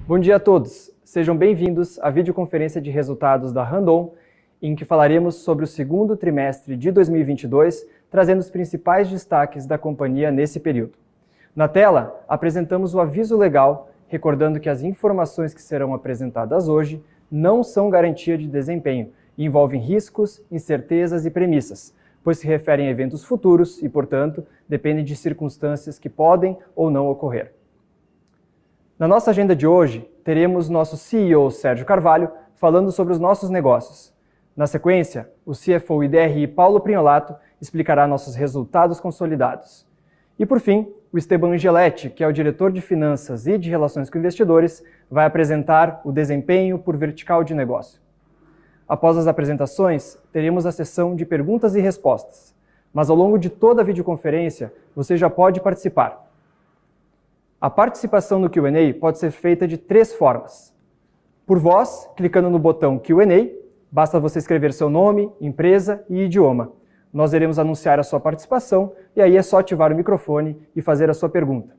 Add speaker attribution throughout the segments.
Speaker 1: Bom dia a todos, sejam bem-vindos à videoconferência de resultados da Randon, em que falaremos sobre o segundo trimestre de 2022, trazendo os principais destaques da companhia nesse período. Na tela, apresentamos o aviso legal, recordando que as informações que serão apresentadas hoje não são garantia de desempenho e envolvem riscos, incertezas e premissas, pois se referem a eventos futuros e, portanto, dependem de circunstâncias que podem ou não ocorrer. Na nossa agenda de hoje, teremos nosso CEO Sérgio Carvalho falando sobre os nossos negócios. Na sequência, o CFO e DRI Paulo Prignolato explicará nossos resultados consolidados. E por fim, o Esteban Angeletti, que é o diretor de Finanças e de Relações com Investidores, vai apresentar o desempenho por vertical de negócio. Após as apresentações, teremos a sessão de perguntas e respostas. Mas ao longo de toda a videoconferência, você já pode participar. A participação no Q&A pode ser feita de 3 formas. Por voz, clicando no botão Q&A, basta você escrever seu nome, empresa e idioma. Nós iremos anunciar a sua participação e aí é só ativar o microfone e fazer a sua pergunta.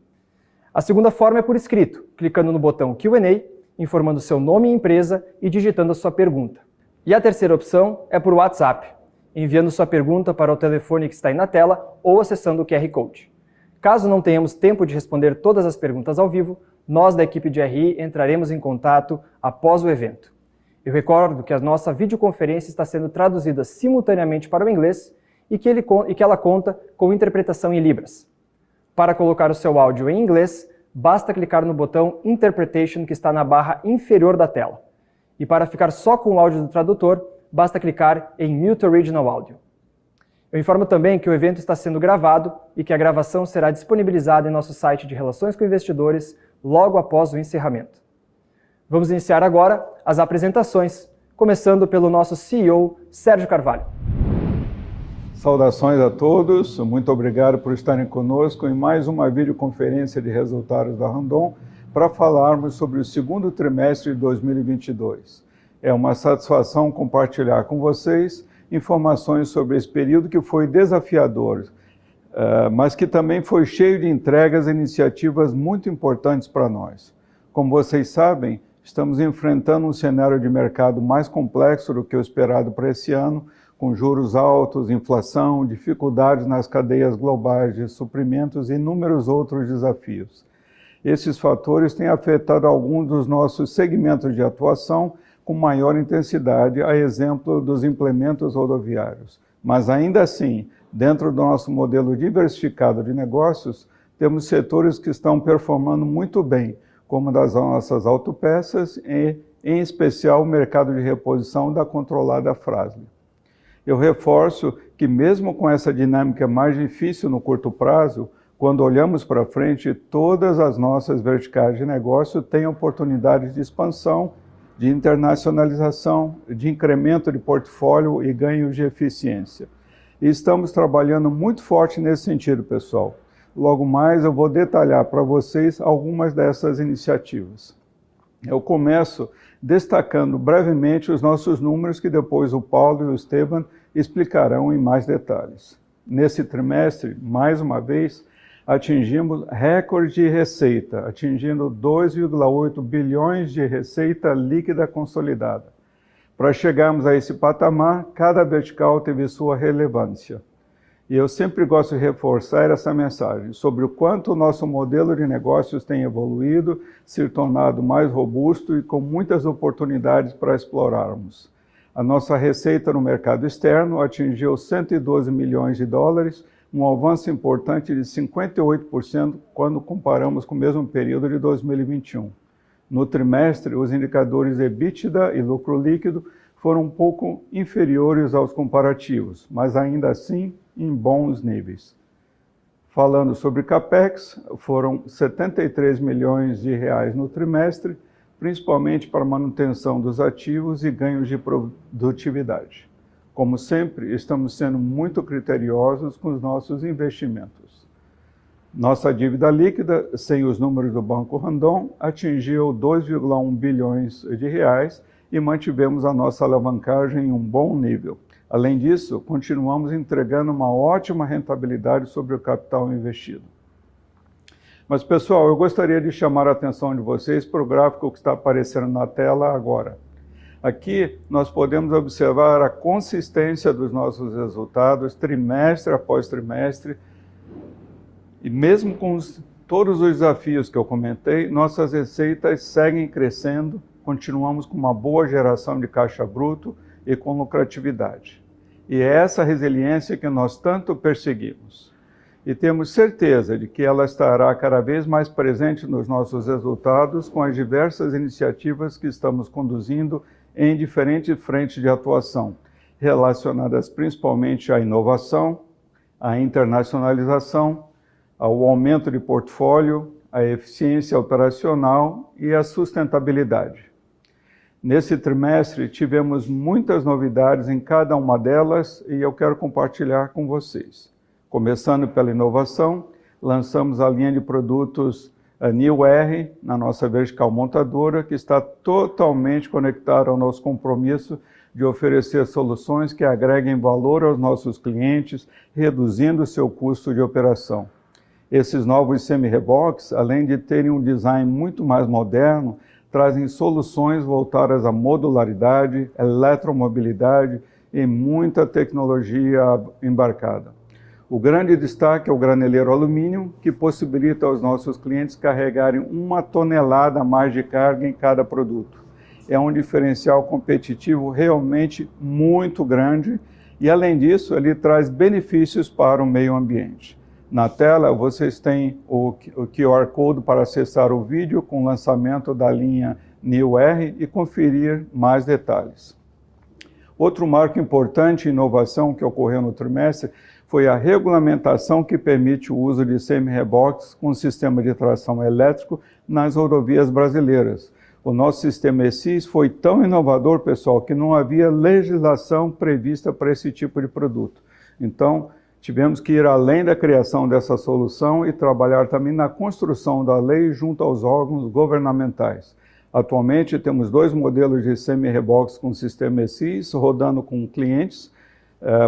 Speaker 1: A segunda forma é por escrito, clicando no botão Q&A, informando seu nome e empresa e digitando a sua pergunta. E a terceira opção é por WhatsApp, enviando sua pergunta para o telefone que está aí na tela ou acessando o QR Code. Caso não tenhamos tempo de responder todas as perguntas ao vivo, nós da equipe de RI entraremos em contato após o evento. Eu recordo que a nossa videoconferência está sendo traduzida simultaneamente para o inglês e que ela conta com interpretação em Libras. Para colocar o seu áudio em inglês, basta clicar no botão Interpretation que está na barra inferior da tela. E para ficar só com o áudio do tradutor, basta clicar em Mute Original Audio. Eu informo também que o evento está sendo gravado e que a gravação será disponibilizada em nosso site de Relações com Investidores logo após o encerramento. Vamos iniciar agora as apresentações, começando pelo nosso CEO, Sérgio Carvalho.
Speaker 2: Saudações a todos, muito obrigado por estarem conosco em mais uma videoconferência de resultados da Randon para falarmos sobre o segundo trimestre de 2022. É uma satisfação compartilhar com vocês informações sobre esse período que foi desafiador, mas que também foi cheio de entregas e iniciativas muito importantes para nós. Como vocês sabem, estamos enfrentando um cenário de mercado mais complexo do que o esperado para esse ano, com juros altos, inflação, dificuldades nas cadeias globais de suprimentos e inúmeros outros desafios. Esses fatores têm afetado alguns dos nossos segmentos de atuação com maior intensidade, a exemplo dos implementos rodoviários. Mas ainda assim, dentro do nosso modelo diversificado de negócios, temos setores que estão performando muito bem, como das nossas autopeças e, em especial, o mercado de reposição da controlada Fras-le. Eu reforço que mesmo com essa dinâmica mais difícil no curto prazo, quando olhamos para frente, todas as nossas verticais de negócio têm oportunidades de expansão, de internacionalização, de incremento de portfólio e ganhos de eficiência. E estamos trabalhando muito forte nesse sentido, pessoal. Logo mais eu vou detalhar para vocês algumas dessas iniciativas. Eu começo destacando brevemente os nossos números que depois o Paulo e o Esteban explicarão em mais detalhes. Nesse trimestre, mais uma vez, atingimos recorde de receita, atingindo 2,8 bilhões de receita líquida consolidada. Para chegarmos a esse patamar, cada vertical teve sua relevância. E eu sempre gosto de reforçar essa mensagem sobre o quanto o nosso modelo de negócios tem evoluído, se tornado mais robusto e com muitas oportunidades para explorarmos. A nossa receita no mercado externo atingiu 112 milhões de dólares, um avanço importante de 58% quando comparamos com o mesmo período de 2021. No trimestre, os indicadores EBITDA e lucro líquido foram um pouco inferiores aos comparativos, mas ainda assim em bons níveis. Falando sobre CAPEX, foram 73 milhões de reais no trimestre, principalmente para manutenção dos ativos e ganhos de produtividade. Como sempre, estamos sendo muito criteriosos com os nossos investimentos. Nossa dívida líquida, sem os números do Banco Randon, atingiu 2,1 bilhões de reais e mantivemos a nossa alavancagem em um bom nível. Além disso, continuamos entregando uma ótima rentabilidade sobre o capital investido. Mas, pessoal, eu gostaria de chamar a atenção de vocês para o gráfico que está aparecendo na tela agora. Aqui nós podemos observar a consistência dos nossos resultados, trimestre após trimestre, e mesmo com todos os desafios que eu comentei, nossas receitas seguem crescendo, continuamos com uma boa geração de caixa bruto e com lucratividade. E é essa resiliência que nós tanto perseguimos. E temos certeza de que ela estará cada vez mais presente nos nossos resultados com as diversas iniciativas que estamos conduzindo em diferentes frentes de atuação, relacionadas principalmente à inovação, à internacionalização, ao aumento de portfólio, à eficiência operacional e à sustentabilidade. Nesse trimestre, tivemos muitas novidades em cada uma delas e eu quero compartilhar com vocês. Começando pela inovação, lançamos a linha de produtos New R, na nossa vertical montadora, que está totalmente conectada ao nosso compromisso de oferecer soluções que agreguem valor aos nossos clientes, reduzindo o seu custo de operação. Esses novos semi-reboques, além de terem um design muito mais moderno, trazem soluções voltadas à modularidade, eletromobilidade e muita tecnologia embarcada. O grande destaque é o graneleiro alumínio, que possibilita aos nossos clientes carregarem 1 tonelada a mais de carga em cada produto. É um diferencial competitivo realmente muito grande e, além disso, ele traz benefícios para o meio ambiente. Na tela, vocês têm o QR Code para acessar o vídeo com o lançamento da linha New R e conferir mais detalhes. Outro marco importante e inovação que ocorreu no trimestre foi a regulamentação que permite o uso de semi-reboques com sistema de tração elétrico nas rodovias brasileiras. O nosso sistema ESIS foi tão inovador, pessoal, que não havia legislação prevista para esse tipo de produto. Então, tivemos que ir além da criação dessa solução e trabalhar também na construção da lei junto aos órgãos governamentais. Atualmente temos 2 modelos de semi-reboques com sistema ESIS rodando com clientes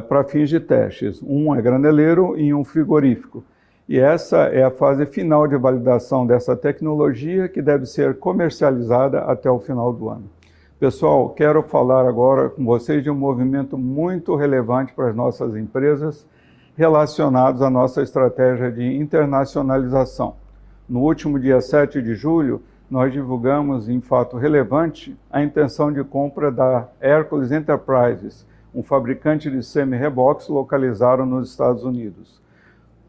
Speaker 2: para fins de testes. Um é graneleiro e um frigorífico. E essa é a fase final de validação dessa tecnologia que deve ser comercializada até o final do ano. Pessoal, quero falar agora com vocês de um movimento muito relevante para as nossas empresas, relacionados à nossa estratégia de internacionalização. No último dia 7 de julho, nós divulgamos, em fato relevante, a intenção de compra da Hercules Enterprises, um fabricante de semi-reboques localizado nos Estados Unidos.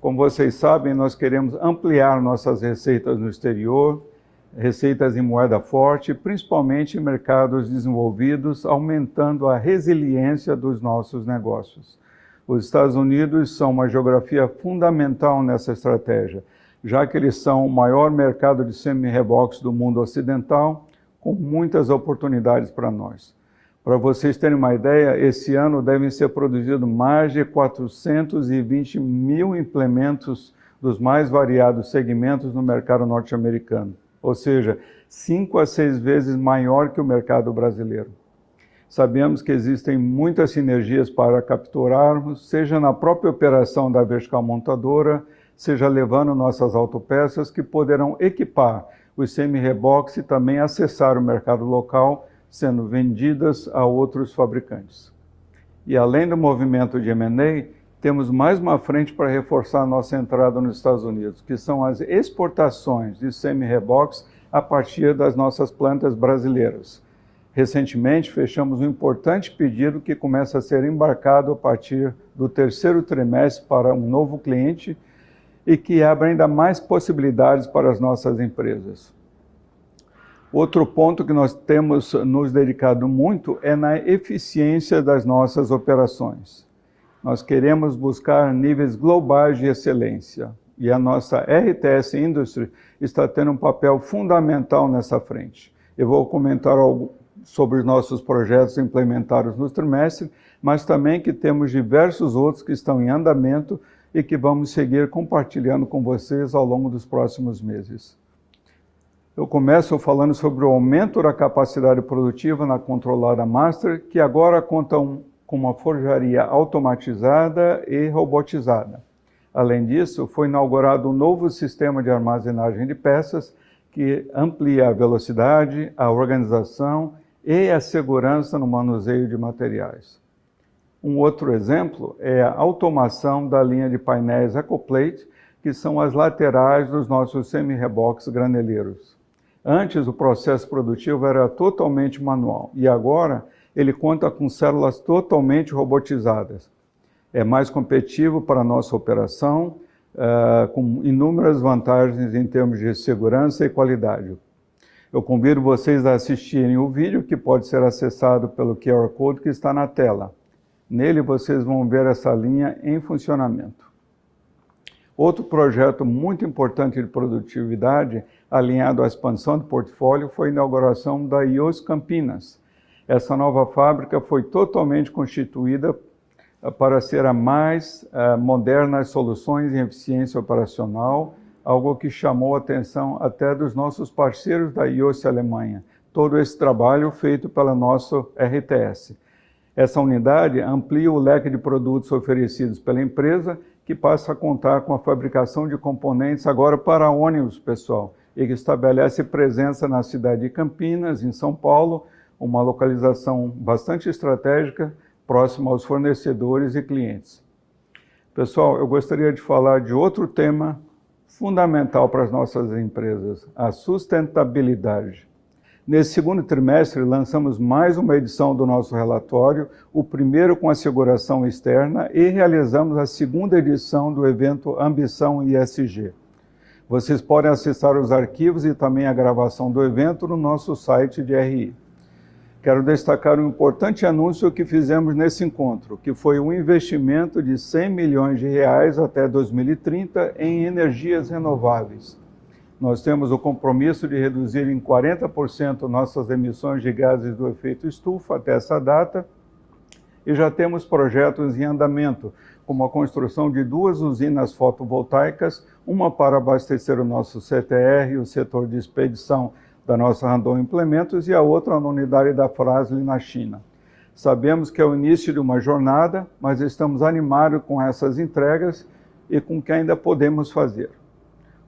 Speaker 2: Como vocês sabem, nós queremos ampliar nossas receitas no exterior, receitas em moeda forte, principalmente em mercados desenvolvidos, aumentando a resiliência dos nossos negócios. Os Estados Unidos são uma geografia fundamental nessa estratégia, já que eles são o maior mercado de semi-reboques do mundo ocidental, com muitas oportunidades para nós. Para vocês terem uma ideia, esse ano devem ser produzidos mais de 420 mil implementos dos mais variados segmentos no mercado norte-americano, ou seja, 5 a 6 vezes maior que o mercado brasileiro. Sabemos que existem muitas sinergias para capturarmos, seja na própria operação da vertical montadora, seja levando nossas autopeças que poderão equipar os semi-reboques e também acessar o mercado local, sendo vendidas a outros fabricantes. E além do movimento de M&A, temos mais uma frente para reforçar nossa entrada nos Estados Unidos, que são as exportações de semi-reboques a partir das nossas plantas brasileiras. Recentemente, fechamos um importante pedido que começa a ser embarcado a partir do 3º trimestre para um novo cliente e que abre ainda mais possibilidades para as nossas empresas. Outro ponto que nós temos nos dedicado muito é na eficiência das nossas operações. Nós queremos buscar níveis globais de excelência e a nossa RTS Industry está tendo um papel fundamental nessa frente. Eu vou comentar algo sobre os nossos projetos implementados no trimestre, mas também que temos diversos outros que estão em andamento e que vamos seguir compartilhando com vocês ao longo dos próximos meses. Eu começo falando sobre o aumento da capacidade produtiva na controlada Master, que agora conta com uma forjaria automatizada e robotizada. Além disso, foi inaugurado um novo sistema de armazenagem de peças que amplia a velocidade, a organização e a segurança no manuseio de materiais. Um outro exemplo é a automação da linha de painéis EcoPlate, que são as laterais dos nossos semi-reboques graneleiros. Antes, o processo produtivo era totalmente manual e agora ele conta com células totalmente robotizadas. É mais competitivo para a nossa operação, com inúmeras vantagens em termos de segurança e qualidade. Eu convido vocês a assistirem o vídeo que pode ser acessado pelo QR Code que está na tela. Nele vocês vão ver essa linha em funcionamento. Outro projeto muito importante de produtividade, alinhado à expansão do portfólio, foi a inauguração da IOS Campinas. Essa nova fábrica foi totalmente constituída para ser a mais moderna das soluções em eficiência operacional, algo que chamou a atenção até dos nossos parceiros da IOS Alemanha. Todo esse trabalho feito pela nossa RTS. Essa unidade amplia o leque de produtos oferecidos pela empresa, que passa a contar com a fabricação de componentes agora para ônibus, pessoal, e que estabelece presença na cidade de Campinas, em São Paulo, uma localização bastante estratégica, próxima aos fornecedores e clientes. Pessoal, eu gostaria de falar de outro tema fundamental para as nossas empresas, a sustentabilidade. Nesse segundo trimestre, lançamos mais uma edição do nosso relatório, o primeiro com a asseguração externa, e realizamos a segunda edição do evento Ambição ESG. Vocês podem acessar os arquivos e também a gravação do evento no nosso site de RI. Quero destacar um importante anúncio que fizemos nesse encontro, que foi um investimento de 100 milhões de reais até 2030 em energias renováveis. Nós temos o compromisso de reduzir em 40% nossas emissões de gases do efeito estufa até essa data e já temos projetos em andamento, como a construção de 2 usinas fotovoltaicas, uma para abastecer o nosso CTR, o setor de expedição da nossa Randon Implementos, e a outra na unidade da Fras-le na China. Sabemos que é o início de uma jornada, mas estamos animados com essas entregas e com o que ainda podemos fazer.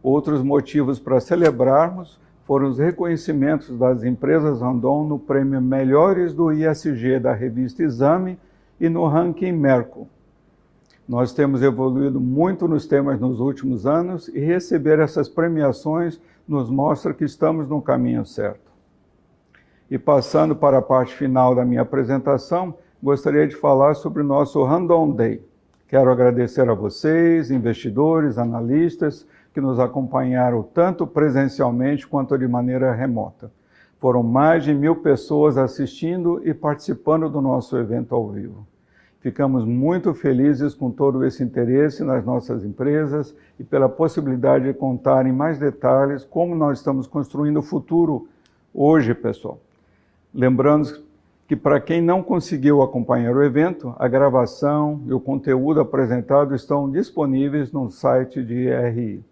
Speaker 2: Outros motivos para celebrarmos foram os reconhecimentos das empresas Randon no prêmio Melhores do ISG da revista Exame e no ranking Merco. Nós temos evoluído muito nos temas nos últimos anos e receber essas premiações nos mostra que estamos no caminho certo. E passando para a parte final da minha apresentação, gostaria de falar sobre o nosso Randon Day. Quero agradecer a vocês, investidores, analistas, que nos acompanharam tanto presencialmente quanto de maneira remota. Foram mais de 1.000 pessoas assistindo e participando do nosso evento ao vivo. Ficamos muito felizes com todo esse interesse nas nossas empresas e pela possibilidade de contar em mais detalhes como nós estamos construindo o futuro hoje, pessoal. Lembrando que para quem não conseguiu acompanhar o evento, a gravação e o conteúdo apresentado estão disponíveis no site de RI.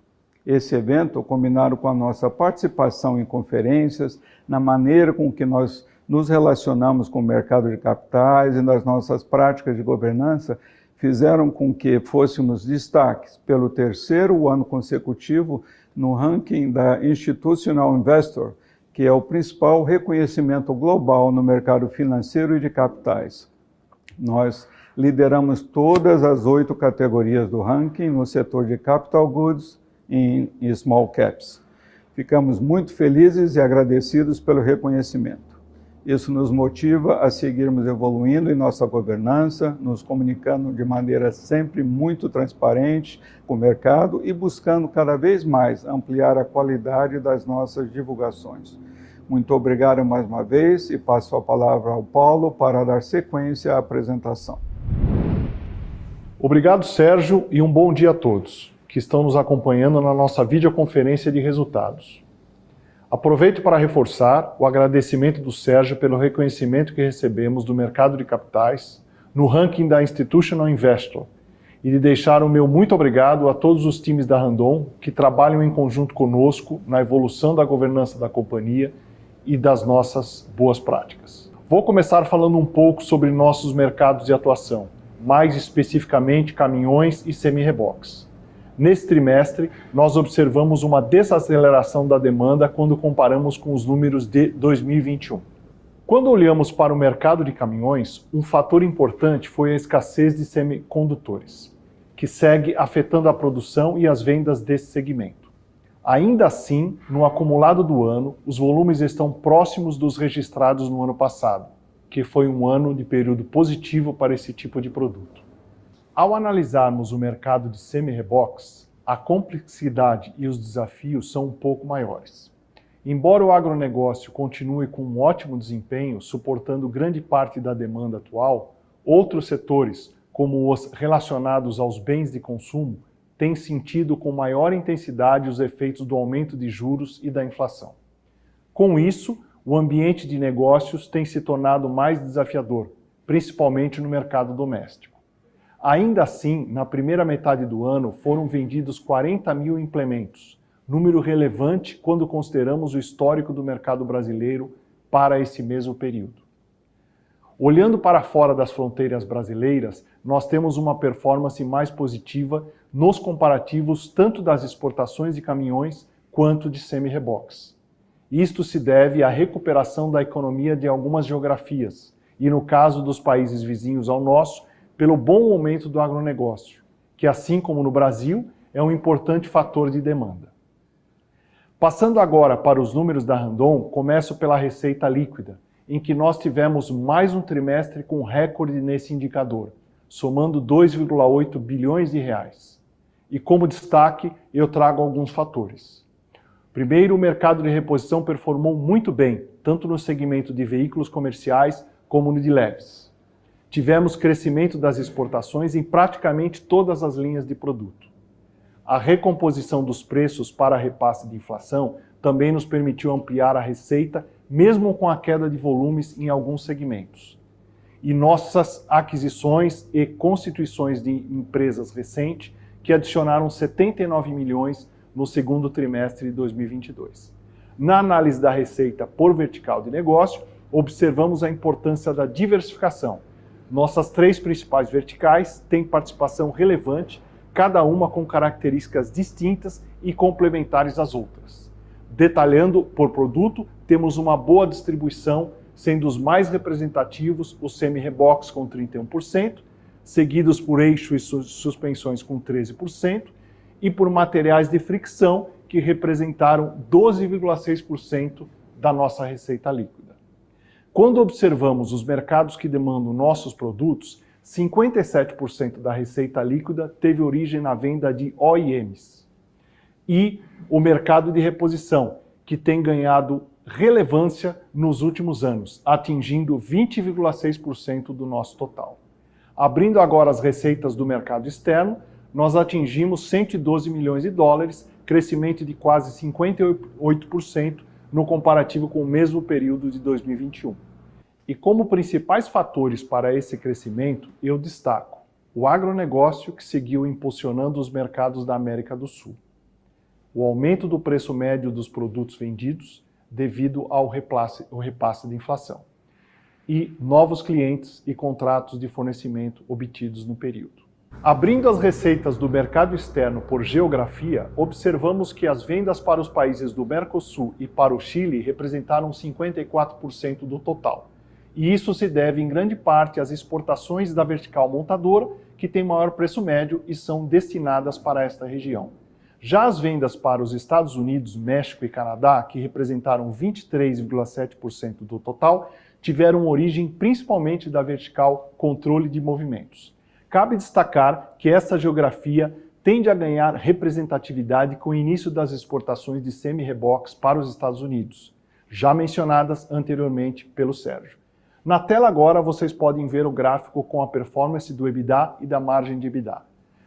Speaker 2: Esse evento, combinado com a nossa participação em conferências, na maneira com que nós nos relacionamos com o mercado de capitais e nas nossas práticas de governança, fizeram com que fôssemos destaques pelo 3º ano consecutivo no ranking da Institutional Investor, que é o principal reconhecimento global no mercado financeiro e de capitais. Nós lideramos todas as 8 categorias do ranking no setor de capital goods e small caps. Ficamos muito felizes e agradecidos pelo reconhecimento. Isso nos motiva a seguirmos evoluindo em nossa governança, nos comunicando de maneira sempre muito transparente com o mercado e buscando cada vez mais ampliar a qualidade das nossas divulgações. Muito obrigado mais uma vez e passo a palavra ao Paulo para dar sequência à apresentação.
Speaker 3: Obrigado, Sérgio, e um bom dia a todos que estão nos acompanhando na nossa videoconferência de resultados. Aproveito para reforçar o agradecimento do Sérgio pelo reconhecimento que recebemos do mercado de capitais no ranking da Institutional Investor e de deixar o meu muito obrigado a todos os times da Randon que trabalham em conjunto conosco na evolução da governança da companhia e das nossas boas práticas. Vou começar falando um pouco sobre nossos mercados de atuação, mais especificamente caminhões e semi-reboques. Nesse trimestre, nós observamos uma desaceleração da demanda quando comparamos com os números de 2021. Quando olhamos para o mercado de caminhões, um fator importante foi a escassez de semicondutores, que segue afetando a produção e as vendas desse segmento. Ainda assim, no acumulado do ano, os volumes estão próximos dos registrados no ano passado, que foi um ano de período positivo para esse tipo de produto. Ao analisarmos o mercado de semi-reboques, a complexidade e os desafios são um pouco maiores. Embora o agronegócio continue com um ótimo desempenho, suportando grande parte da demanda atual, outros setores, como os relacionados aos bens de consumo, têm sentido com maior intensidade os efeitos do aumento de juros e da inflação. Com isso, o ambiente de negócios tem se tornado mais desafiador, principalmente no mercado doméstico. Ainda assim, na primeira metade do ano, foram vendidos 40 mil implementos, número relevante quando consideramos o histórico do mercado brasileiro para esse mesmo período. Olhando para fora das fronteiras brasileiras, nós temos uma performance mais positiva nos comparativos tanto das exportações de caminhões quanto de semi-reboques. Isto se deve à recuperação da economia de algumas geografias e, no caso dos países vizinhos ao nosso, pelo bom momento do agronegócio, que, assim como no Brasil, é um importante fator de demanda. Passando agora para os números da Randon, começo pela receita líquida, em que nós tivemos mais um trimestre com recorde nesse indicador, somando 2,8 bilhões de reais. E como destaque, eu trago alguns fatores. Primeiro, o mercado de reposição performou muito bem, tanto no segmento de veículos comerciais como no de leves. Tivemos crescimento das exportações em praticamente todas as linhas de produto. A recomposição dos preços para repasse de inflação também nos permitiu ampliar a receita, mesmo com a queda de volumes em alguns segmentos. E nossas aquisições e constituições de empresas recentes, que adicionaram 79 milhões no segundo trimestre de 2022. Na análise da receita por vertical de negócio, observamos a importância da diversificação. Nossas três principais verticais têm participação relevante, cada uma com características distintas e complementares às outras. Detalhando por produto, temos uma boa distribuição, sendo os mais representativos os semi-reboques com 31%, seguidos por eixo e suspensões com 13%, e por materiais de fricção, que representaram 12,6% da nossa receita líquida. Quando observamos os mercados que demandam nossos produtos, 57% da receita líquida teve origem na venda de OEMs. E o mercado de reposição, que tem ganhado relevância nos últimos anos, atingindo 20,6% do nosso total. Abrindo agora as receitas do mercado externo, nós atingimos 112 milhões de dólares, crescimento de quase 58% no comparativo com o mesmo período de 2021. E como principais fatores para esse crescimento, eu destaco o agronegócio, que seguiu impulsionando os mercados da América do Sul, o aumento do preço médio dos produtos vendidos devido ao repasse de inflação, e novos clientes e contratos de fornecimento obtidos no período. Abrindo as receitas do mercado externo por geografia, observamos que as vendas para os países do Mercosul e para o Chile representaram 54% do total. E isso se deve em grande parte às exportações da vertical montadora, que tem maior preço médio e são destinadas para esta região. Já as vendas para os Estados Unidos, México e Canadá, que representaram 23,7% do total, tiveram origem principalmente da vertical controle de movimentos. Cabe destacar que essa geografia tende a ganhar representatividade com o início das exportações de semi-reboques para os Estados Unidos, já mencionadas anteriormente pelo Sérgio. Na tela agora vocês podem ver o gráfico com a performance do EBITDA e da margem de EBITDA.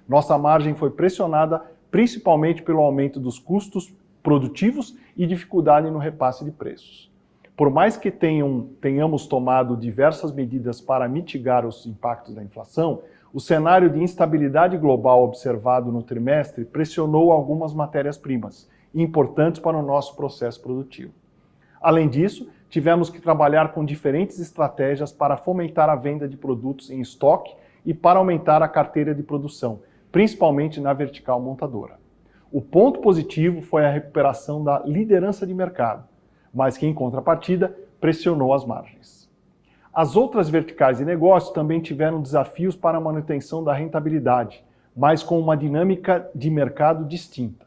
Speaker 3: Nossa margem foi pressionada principalmente pelo aumento dos custos produtivos e dificuldade no repasse de preços. Por mais que tenhamos tomado diversas medidas para mitigar os impactos da inflação, o cenário de instabilidade global observado no trimestre pressionou algumas matérias-primas, importantes para o nosso processo produtivo. Além disso, tivemos que trabalhar com diferentes estratégias para fomentar a venda de produtos em estoque e para aumentar a carteira de produção, principalmente na vertical montadora. O ponto positivo foi a recuperação da liderança de mercado, mas que, em contrapartida, pressionou as margens. As outras verticais de negócio também tiveram desafios para a manutenção da rentabilidade, mas com uma dinâmica de mercado distinta.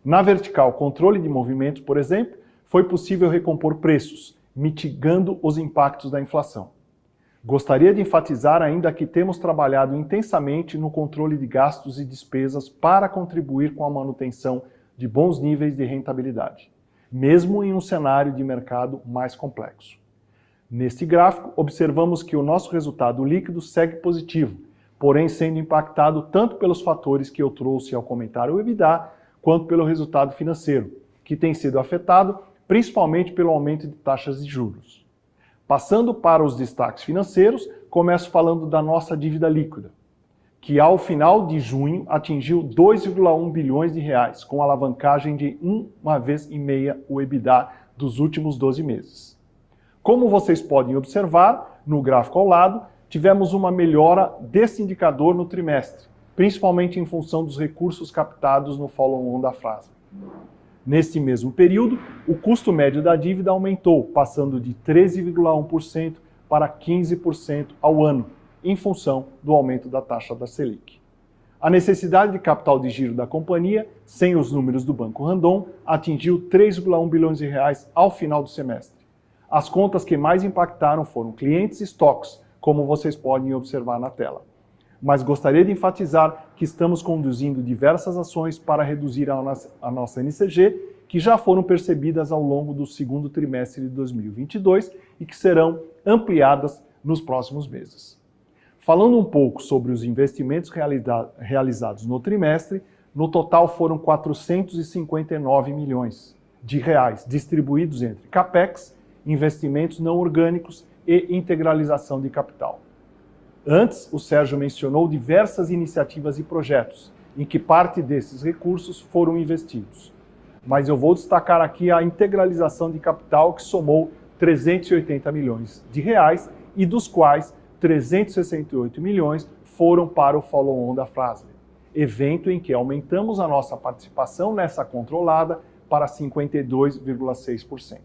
Speaker 3: Na vertical controle de movimentos, por exemplo, foi possível recompor preços, mitigando os impactos da inflação. Gostaria de enfatizar ainda que temos trabalhado intensamente no controle de gastos e despesas para contribuir com a manutenção de bons níveis de rentabilidade, mesmo em um cenário de mercado mais complexo. Neste gráfico, observamos que o nosso resultado líquido segue positivo, porém sendo impactado tanto pelos fatores que eu trouxe ao comentar o EBITDA, quanto pelo resultado financeiro, que tem sido afetado principalmente pelo aumento de taxas de juros. Passando para os destaques financeiros, começo falando da nossa dívida líquida, que ao final de junho atingiu 2,1 bilhões de reais, com alavancagem de 1,5 vezes o EBITDA dos últimos 12 meses. Como vocês podem observar, no gráfico ao lado, tivemos uma melhora desse indicador no trimestre, principalmente em função dos recursos captados no follow-on da Fras-le. Neste mesmo período, o custo médio da dívida aumentou, passando de 13,1% para 15% ao ano, em função do aumento da taxa da Selic. A necessidade de capital de giro da companhia, sem os números do Banco Randon, atingiu 3,1 bilhões de reais ao final do semestre. As contas que mais impactaram foram clientes e estoques, como vocês podem observar na tela. Mas gostaria de enfatizar que estamos conduzindo diversas ações para reduzir a nossa NCG, que já foram percebidas ao longo do segundo trimestre de 2022 e que serão ampliadas nos próximos meses. Falando um pouco sobre os investimentos realizados no trimestre, no total foram 459 milhões de reais distribuídos entre CAPEX, investimentos não orgânicos e integralização de capital. Antes, o Sérgio mencionou diversas iniciativas e projetos, em que parte desses recursos foram investidos. Mas eu vou destacar aqui a integralização de capital, que somou 380 milhões de reais, e dos quais 368 milhões foram para o follow-on da Fras-le, evento em que aumentamos a nossa participação nessa controlada para 52,6%.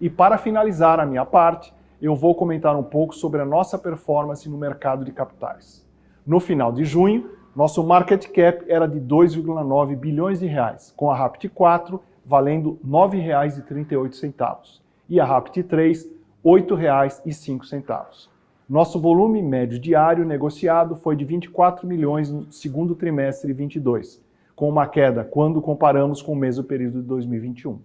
Speaker 3: E para finalizar a minha parte, eu vou comentar um pouco sobre a nossa performance no mercado de capitais. No final de junho, nosso market cap era de 2,9 bilhões de reais, com a Rapid 4 valendo R$ 9,38 e a Rapid 3 R$ 8,05. Nosso volume médio diário negociado foi de 24 milhões no segundo trimestre de 2022, com uma queda quando comparamos com o mesmo período de 2021.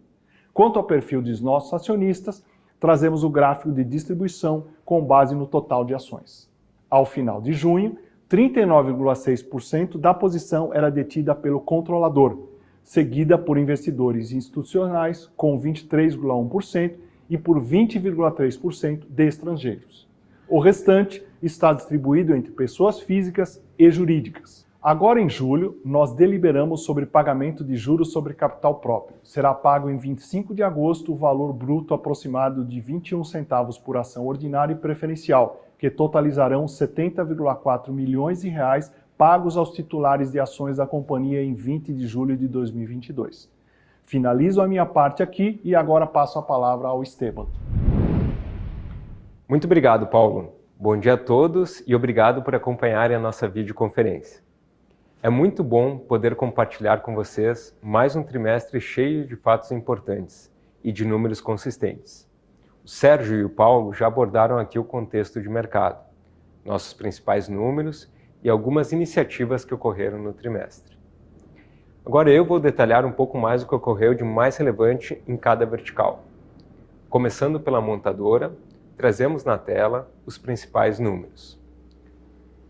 Speaker 3: Quanto ao perfil dos nossos acionistas, trazemos o gráfico de distribuição com base no total de ações. Ao final de junho, 39,6% da posição era detida pelo controlador, seguida por investidores institucionais com 23,1% e por 20,3% de estrangeiros. O restante está distribuído entre pessoas físicas e jurídicas. Agora, em julho, nós deliberamos sobre pagamento de juros sobre capital próprio. Será pago em 25 de agosto o valor bruto aproximado de 21 centavos por ação ordinária e preferencial, que totalizarão 70,4 milhões de reais pagos aos titulares de ações da companhia em 20 de julho de 2022. Finalizo a minha parte aqui e agora passo a palavra ao Esteban.
Speaker 4: Muito obrigado, Paulo. Bom dia a todos e obrigado por acompanharem a nossa videoconferência. É muito bom poder compartilhar com vocês mais um trimestre cheio de fatos importantes e de números consistentes. O Sérgio e o Paulo já abordaram aqui o contexto de mercado, nossos principais números e algumas iniciativas que ocorreram no trimestre. Agora eu vou detalhar um pouco mais o que ocorreu de mais relevante em cada vertical. Começando pela montadora, trazemos na tela os principais números.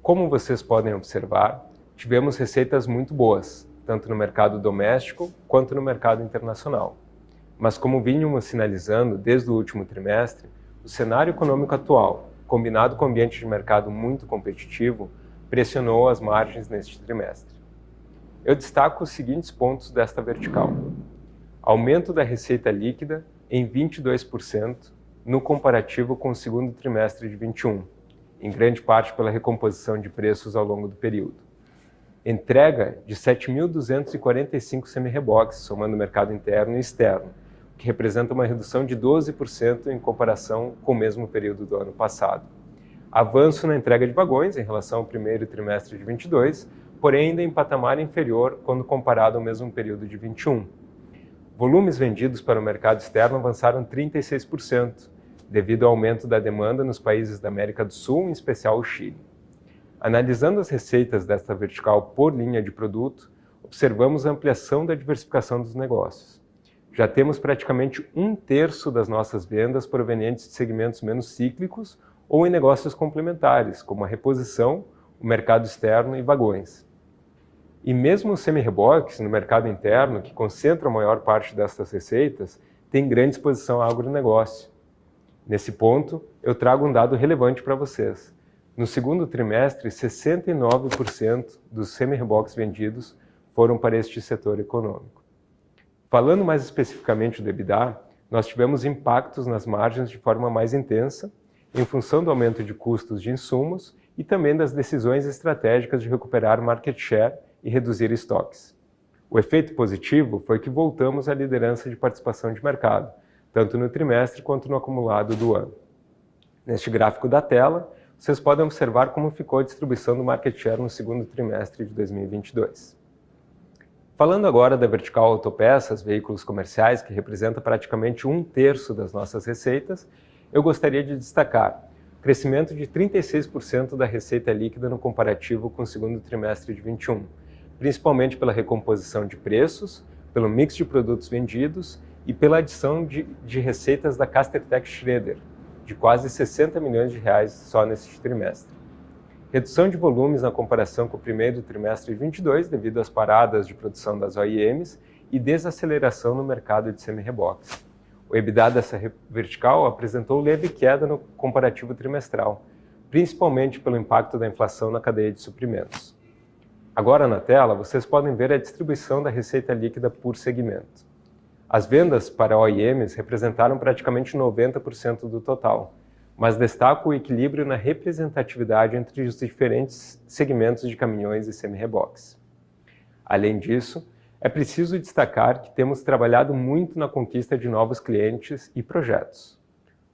Speaker 4: Como vocês podem observar, tivemos receitas muito boas, tanto no mercado doméstico quanto no mercado internacional. Mas como vínhamos sinalizando desde o último trimestre, o cenário econômico atual, combinado com o ambiente de mercado muito competitivo, pressionou as margens neste trimestre. Eu destaco os seguintes pontos desta vertical. Aumento da receita líquida em 22% no comparativo com o segundo trimestre de 2021, em grande parte pela recomposição de preços ao longo do período. entrega de 7.245 semi-reboques, somando mercado interno e externo, que representa uma redução de 12% em comparação com o mesmo período do ano passado. Avanço na entrega de vagões em relação ao primeiro trimestre de 22, porém ainda em patamar inferior quando comparado ao mesmo período de 21. Volumes vendidos para o mercado externo avançaram 36%, devido ao aumento da demanda nos países da América do Sul, em especial o Chile. Analisando as receitas desta vertical por linha de produto, observamos a ampliação da diversificação dos negócios. Já temos praticamente 1/3 das nossas vendas provenientes de segmentos menos cíclicos ou em negócios complementares, como a reposição, o mercado externo e vagões. E mesmo os semi-reboques no mercado interno, que concentram a maior parte destas receitas, têm grande exposição ao agronegócio. Nesse ponto, eu trago um dado relevante para vocês. No segundo trimestre, 69% dos semi-reboques vendidos foram para este setor econômico. Falando mais especificamente do EBITDA, nós tivemos impactos nas margens de forma mais intensa, em função do aumento de custos de insumos e também das decisões estratégicas de recuperar market share e reduzir estoques. O efeito positivo foi que voltamos à liderança de participação de mercado, tanto no trimestre quanto no acumulado do ano. Neste gráfico da tela, vocês podem observar como ficou a distribuição do market share no segundo trimestre de 2022. Falando agora da vertical autopeças, veículos comerciais, que representa praticamente 1/3 das nossas receitas, eu gostaria de destacar o crescimento de 36% da receita líquida no comparativo com o segundo trimestre de 21, principalmente pela recomposição de preços, pelo mix de produtos vendidos e pela adição de receitas da Castertech Schroeder, de quase 60 milhões de reais só neste trimestre. Redução de volumes na comparação com o primeiro trimestre de 22 devido às paradas de produção das OEMs e desaceleração no mercado de semi-reboques. O EBITDA dessa vertical apresentou leve queda no comparativo trimestral, principalmente pelo impacto da inflação na cadeia de suprimentos. Agora na tela, vocês podem ver a distribuição da receita líquida por segmento. As vendas para OEMs representaram praticamente 90% do total, mas destaco o equilíbrio na representatividade entre os diferentes segmentos de caminhões e semi-reboques. Além disso, é preciso destacar que temos trabalhado muito na conquista de novos clientes e projetos.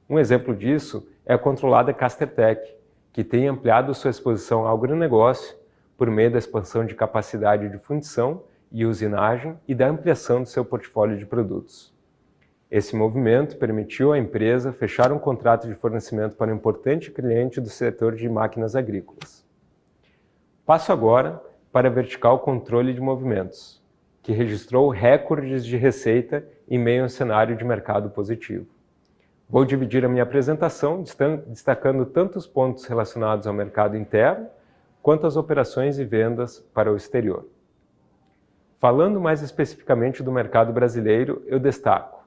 Speaker 4: Um exemplo disso é a controlada Castertech, que tem ampliado sua exposição ao agronegócio por meio da expansão de capacidade de fundição e usinagem e da ampliação do seu portfólio de produtos. Esse movimento permitiu à empresa fechar um contrato de fornecimento para um importante cliente do setor de máquinas agrícolas. Passo agora para a vertical controle de movimentos, que registrou recordes de receita em meio a um cenário de mercado positivo. Vou dividir a minha apresentação destacando tanto os pontos relacionados ao mercado interno, quanto as operações e vendas para o exterior. Falando mais especificamente do mercado brasileiro, eu destaco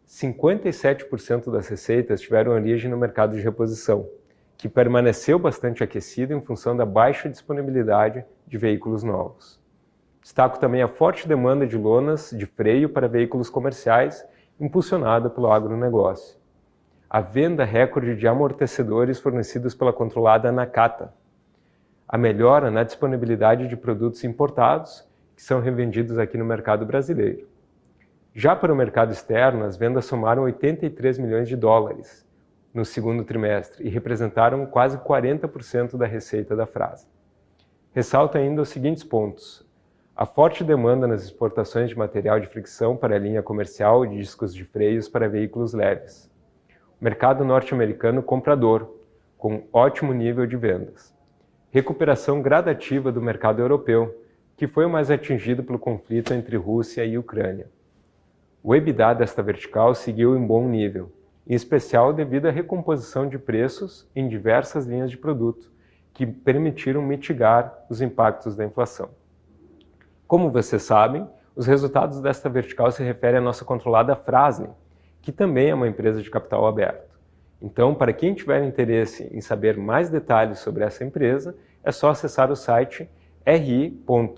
Speaker 4: 57% das receitas tiveram origem no mercado de reposição, que permaneceu bastante aquecido em função da baixa disponibilidade de veículos novos. Destaco também a forte demanda de lonas de freio para veículos comerciais, impulsionada pelo agronegócio. A venda recorde de amortecedores fornecidos pela controlada Nakata. A melhora na disponibilidade de produtos importados, que são revendidos aqui no mercado brasileiro. Já para o mercado externo, as vendas somaram 83 milhões de dólares no segundo trimestre e representaram quase 40% da receita da Fras-le. Ressalto ainda os seguintes pontos. A forte demanda nas exportações de material de fricção para a linha comercial de discos de freios para veículos leves. O mercado norte-americano comprador, com ótimo nível de vendas. Recuperação gradativa do mercado europeu, que foi o mais atingido pelo conflito entre Rússia e Ucrânia. O EBITDA desta vertical seguiu em bom nível, em especial devido à recomposição de preços em diversas linhas de produto, que permitiram mitigar os impactos da inflação. Como vocês sabem, os resultados desta vertical se referem à nossa controlada Fras-le, que também é uma empresa de capital aberto. Então, para quem tiver interesse em saber mais detalhes sobre essa empresa, é só acessar o site ri.fras-le.com.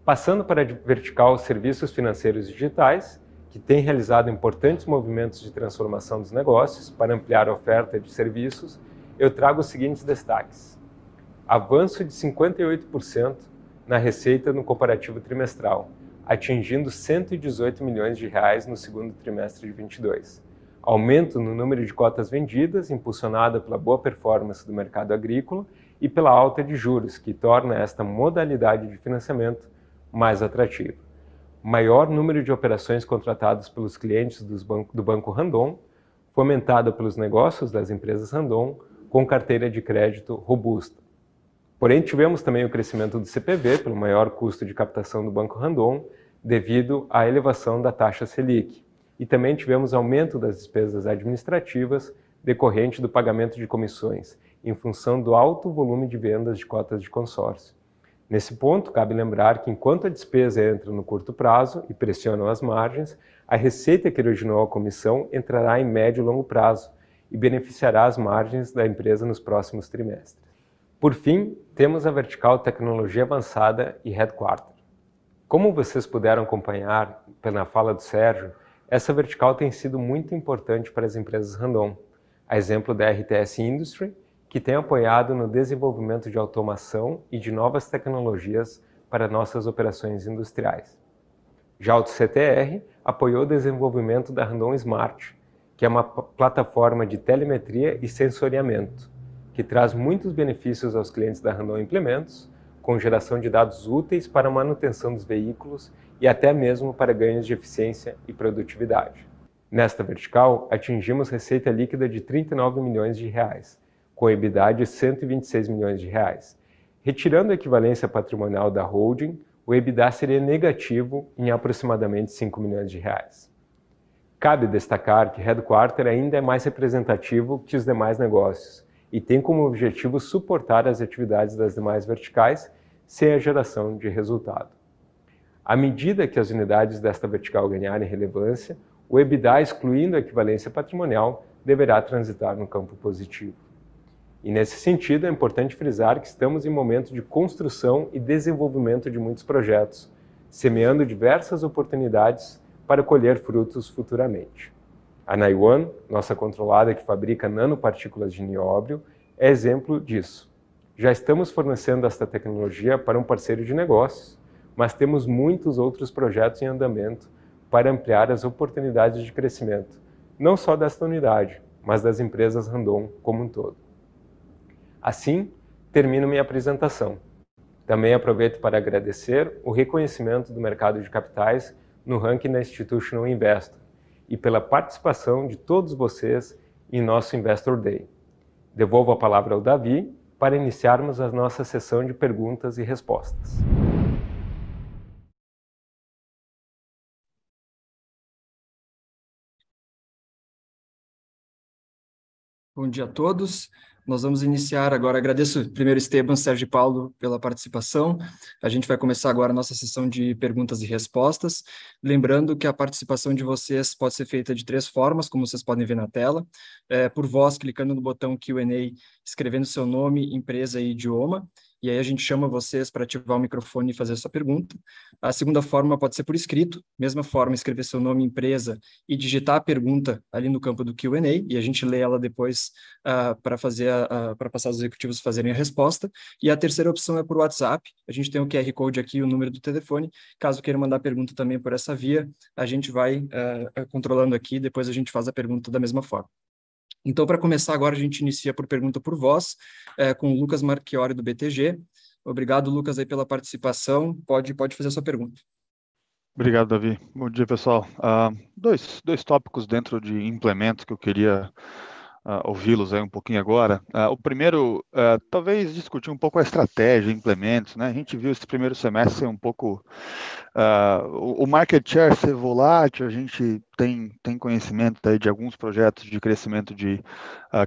Speaker 4: Passando para a vertical Serviços Financeiros Digitais, que tem realizado importantes movimentos de transformação dos negócios para ampliar a oferta de serviços, eu trago os seguintes destaques. avanço de 58% na receita no comparativo trimestral, atingindo 118 milhões de reais no segundo trimestre de 22. Aumento no número de cotas vendidas, impulsionada pela boa performance do mercado agrícola e pela alta de juros, que torna esta modalidade de financiamento mais atrativa. Maior número de operações contratadas pelos clientes do Banco Randon, fomentada pelos negócios das empresas Randon, com carteira de crédito robusta. Porém, tivemos também o crescimento do CPV, pelo maior custo de captação do Banco Randon, devido à elevação da taxa Selic. E também tivemos aumento das despesas administrativas decorrente do pagamento de comissões, em função do alto volume de vendas de cotas de consórcio. Nesse ponto, cabe lembrar que enquanto a despesa entra no curto prazo e pressiona as margens, a receita que originou a comissão entrará em médio e longo prazo e beneficiará as margens da empresa nos próximos trimestres. Por fim, temos a vertical Tecnologia Avançada e Headquarter. Como vocês puderam acompanhar pela fala do Sérgio, essa vertical tem sido muito importante para as empresas Randon, a exemplo da RTS Industry, que tem apoiado no desenvolvimento de automação e de novas tecnologias para nossas operações industriais. Já o CTR apoiou o desenvolvimento da Randon Smart, que é uma plataforma de telemetria e sensoriamento, que traz muitos benefícios aos clientes da Randon Implementos, com geração de dados úteis para a manutenção dos veículos e até mesmo para ganhos de eficiência e produtividade. Nesta vertical, atingimos receita líquida de 39 milhões de reais, com EBITDA de 126 milhões de reais. Retirando a equivalência patrimonial da holding, o EBITDA seria negativo em aproximadamente 5 milhões de reais. Cabe destacar que Headquarter ainda é mais representativo que os demais negócios e tem como objetivo suportar as atividades das demais verticais sem a geração de resultado. À medida que as unidades desta vertical ganharem relevância, o EBITDA, excluindo a equivalência patrimonial, deverá transitar no campo positivo. E nesse sentido, é importante frisar que estamos em momento de construção e desenvolvimento de muitos projetos, semeando diversas oportunidades para colher frutos futuramente. A Naiwan, nossa controlada que fabrica nanopartículas de nióbio, é exemplo disso. Já estamos fornecendo esta tecnologia para um parceiro de negócios, mas temos muitos outros projetos em andamento para ampliar as oportunidades de crescimento, não só desta unidade, mas das empresas Randon como um todo. Assim, termino minha apresentação. Também aproveito para agradecer o reconhecimento do mercado de capitais no ranking da Institutional Investor e pela participação de todos vocês em nosso Investor Day. Devolvo a palavra ao Davi para iniciarmos a nossa sessão de perguntas e respostas.
Speaker 1: Bom dia a todos. Nós vamos iniciar agora. Agradeço primeiro Esteban, Sérgio e Paulo pela participação. A gente vai começar agora a nossa sessão de perguntas e respostas. Lembrando que a participação de vocês pode ser feita de 3 formas, como vocês podem ver na tela. Por voz, clicando no botão Q&A, escrevendo seu nome, empresa e idioma. E aí a gente chama vocês para ativar o microfone e fazer a sua pergunta. A segunda forma pode ser por escrito, mesma forma, escrever seu nome, empresa e digitar a pergunta ali no campo do Q&A, e a gente lê ela depois para passar os executivos fazerem a resposta. E a terceira opção é por WhatsApp. A gente tem o QR Code aqui, o número do telefone. Caso queira mandar pergunta também por essa via, a gente vai controlando aqui, depois a gente faz a pergunta da mesma forma. Então, para começar agora, a gente inicia por pergunta por voz, com o Lucas Marchiori, do BTG. Obrigado, Lucas, aí pela participação. Pode fazer a sua pergunta.
Speaker 5: Obrigado, Davi. Bom dia, pessoal. Dois tópicos dentro de implementos que eu queria ouvi-los aí um pouquinho agora. O primeiro, talvez discutir um pouco a estratégia, implementos, né? A gente viu esse primeiro semestre ser um pouco... o market share ser volátil, a gente tem conhecimento daí de alguns projetos de crescimento de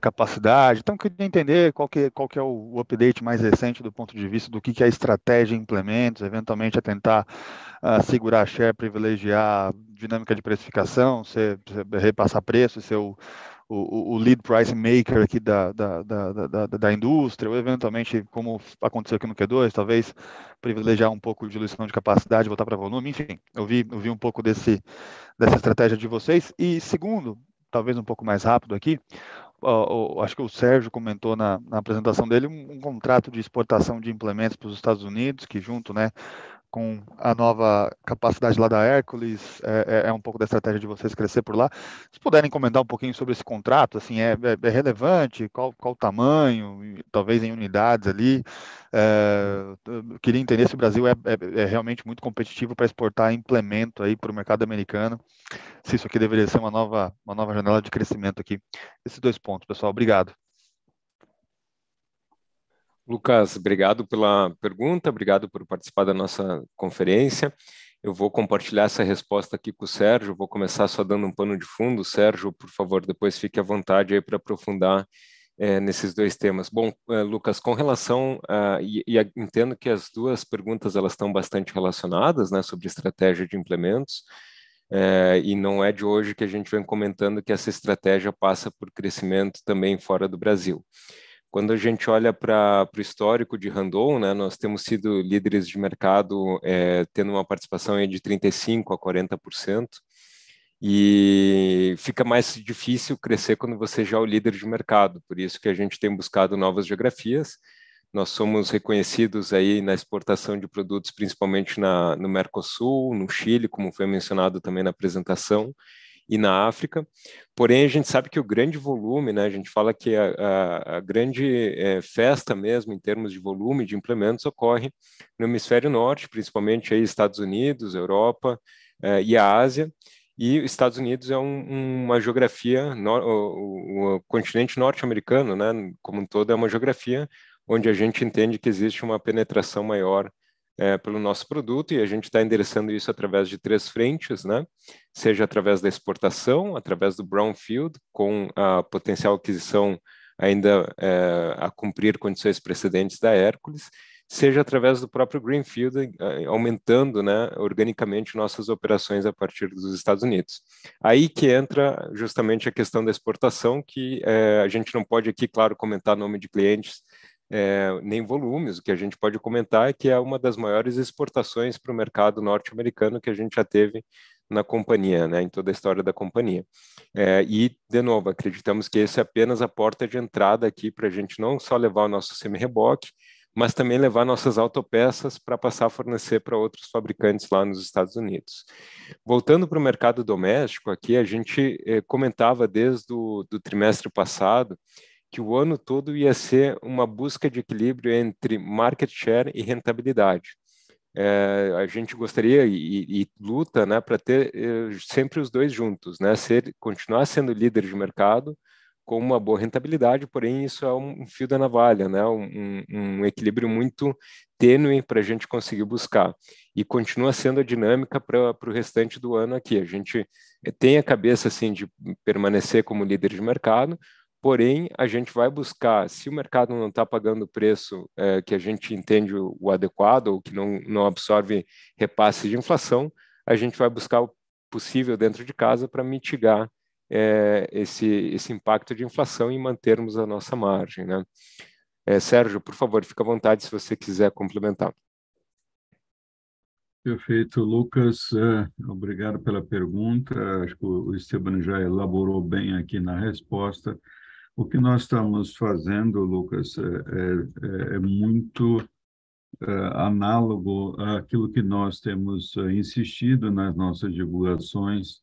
Speaker 5: capacidade, então queria entender qual que é o update mais recente do ponto de vista do que é a estratégia implementos, eventualmente a tentar segurar a share, privilegiar dinâmica de precificação, repassar preço, ser o lead price maker aqui da indústria, ou eventualmente, como aconteceu aqui no Q2, talvez privilegiar um pouco de diluição de capacidade, voltar para volume, enfim, eu vi um pouco dessa estratégia de vocês. E segundo, talvez um pouco mais rápido aqui, acho que o Sérgio comentou na apresentação dele, um contrato de exportação de implementos para os Estados Unidos, que junto, né, com a nova capacidade lá da Hércules, é um pouco da estratégia de vocês crescer por lá. Se puderem comentar um pouquinho sobre esse contrato, assim, é relevante? Qual o tamanho? Talvez em unidades ali. Eu queria entender se o Brasil é realmente muito competitivo para exportar implemento aí para o mercado americano, se isso aqui deveria ser uma nova janela de crescimento aqui. Esses 2 pontos, pessoal. Obrigado.
Speaker 4: Lucas, obrigado pela pergunta, obrigado por participar da nossa conferência. Eu vou compartilhar essa resposta aqui com o Sérgio, vou começar só dando um pano de fundo. Sérgio, por favor, depois fique à vontade aí para aprofundar nesses 2 temas. Bom, Lucas, com relação, entendo que as 2 perguntas elas estão bastante relacionadas, né, sobre estratégia de implementos, e não é de hoje que a gente vem comentando que essa estratégia passa por crescimento também fora do Brasil. Quando a gente olha para o histórico de Randon, né, nós temos sido líderes de mercado, tendo uma participação aí de 35% a 40%, e fica mais difícil crescer quando você já é o líder de mercado, por isso que a gente tem buscado novas geografias. Nós somos reconhecidos aí na exportação de produtos, principalmente no Mercosul, no Chile, como foi mencionado também na apresentação, e na África. Porém, a gente sabe que o grande volume, né, a gente fala que a grande festa mesmo, em termos de volume de implementos, ocorre no hemisfério norte, principalmente aí Estados Unidos, Europa e a Ásia. E os Estados Unidos é uma geografia, o continente norte-americano, né, como um todo, é uma geografia onde a gente entende que existe uma penetração maior pelo nosso produto, e a gente está endereçando isso através de 3 frentes, né? Seja através da exportação, através do brownfield, com a potencial aquisição ainda a cumprir condições precedentes da Hércules, seja através do próprio greenfield, aumentando, né, organicamente nossas operações a partir dos Estados Unidos. Aí que entra justamente a questão da exportação, que a gente não pode aqui, claro, comentar nome de clientes, nem volumes. O que a gente pode comentar é que é uma das maiores exportações para o mercado norte-americano que a gente já teve na companhia, né, em toda a história da companhia. E, de novo, acreditamos que esse é apenas a porta de entrada aqui para a gente não só levar o nosso semi-reboque, mas também levar nossas autopeças para passar a fornecer para outros fabricantes lá nos Estados Unidos. Voltando para o mercado doméstico, aqui a gente comentava desde o trimestre passado que o ano todo ia ser uma busca de equilíbrio entre market share e rentabilidade. A gente gostaria e luta, né, para ter sempre os 2 juntos, né, continuar sendo líder de mercado com uma boa rentabilidade, porém isso é um fio da navalha, né, um equilíbrio muito tênue para a gente conseguir buscar. E continua sendo a dinâmica para o restante do ano aqui. A gente tem a cabeça assim de permanecer como líder de mercado, porém, a gente vai buscar, se o mercado não está pagando o preço que a gente entende o adequado, ou que não absorve repasse de inflação, a gente vai buscar o possível dentro de casa para mitigar esse impacto de inflação e mantermos a nossa margem, né? Sérgio, por favor, fica à vontade se você quiser complementar.
Speaker 2: Perfeito, Lucas. Obrigado pela pergunta. Acho que o Esteban já elaborou bem aqui na resposta. O que nós estamos fazendo, Lucas, é muito análogo àquilo que nós temos insistido nas nossas divulgações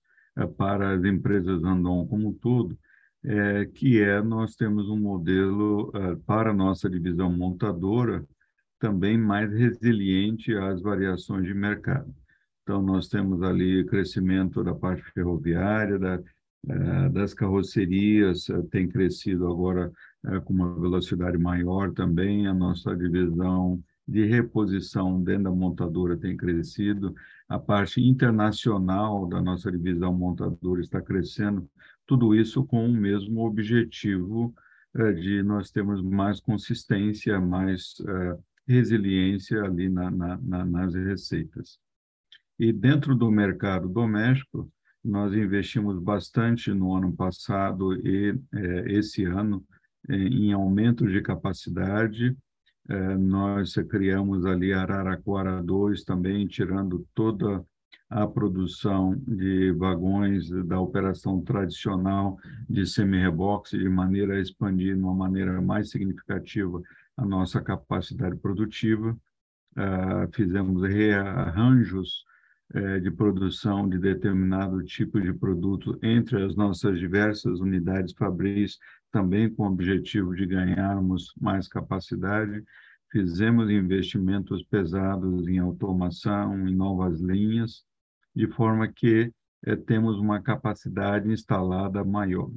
Speaker 2: para as empresas Randon como um todo, que nós temos um modelo para a nossa divisão montadora também mais resiliente às variações de mercado. Então, nós temos ali crescimento da parte ferroviária, das carrocerias, tem crescido agora com uma velocidade maior também, a nossa divisão de reposição dentro da montadora tem crescido, a parte internacional da nossa divisão montadora está crescendo, tudo isso com o mesmo objetivo de nós termos mais consistência, mais resiliência ali nas receitas. E dentro do mercado doméstico, nós investimos bastante no ano passado e esse ano em aumento de capacidade. Nós criamos ali Araraquara 2 também, tirando toda a produção de vagões da operação tradicional de semi-reboque, de maneira a expandir de uma maneira mais significativa a nossa capacidade produtiva. Fizemos rearranjos de produção de determinado tipo de produto entre as nossas diversas unidades fabris, também com o objetivo de ganharmos mais capacidade. Fizemos investimentos pesados em automação, em novas linhas, de forma que temos uma capacidade instalada maior.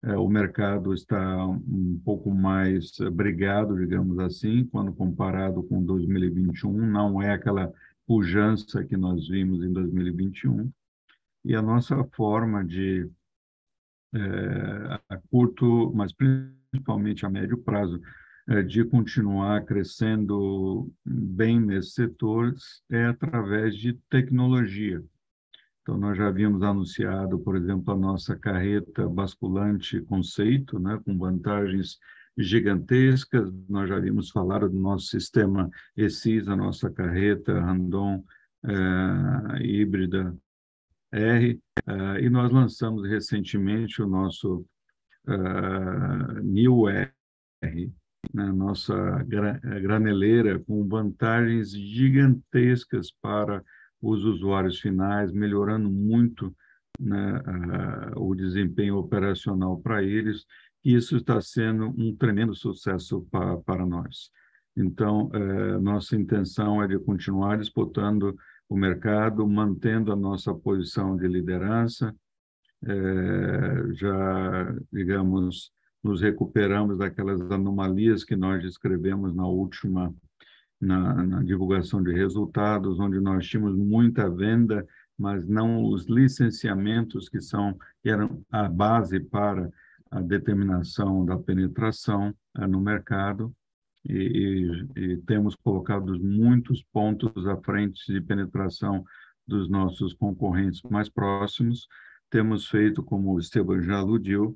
Speaker 2: O mercado está um pouco mais brigado, digamos assim, quando comparado com 2021, não é aquela pujança que nós vimos em 2021, e a nossa forma de, a curto, mas principalmente a médio prazo, de continuar crescendo bem nesses setores é através de tecnologia. Então, nós já havíamos anunciado, por exemplo, a nossa carreta basculante conceito, né, com vantagens gigantescas. Nós já havíamos falado do nosso sistema ESIS, a nossa carreta Randon híbrida R, e nós lançamos recentemente o nosso New R, né, nossa graneleira, com vantagens gigantescas para os usuários finais, melhorando muito, né, o desempenho operacional para eles, e isso está sendo um tremendo sucesso para nós. Então, nossa intenção é de continuar disputando o mercado, mantendo a nossa posição de liderança. Já, digamos, nos recuperamos daquelas anomalias que nós descrevemos na última na divulgação de resultados, onde nós tínhamos muita venda, mas não os licenciamentos que eram a base para a determinação da penetração no mercado, e temos colocado muitos pontos à frente de penetração dos nossos concorrentes mais próximos. Temos feito, como o Esteban já aludiu,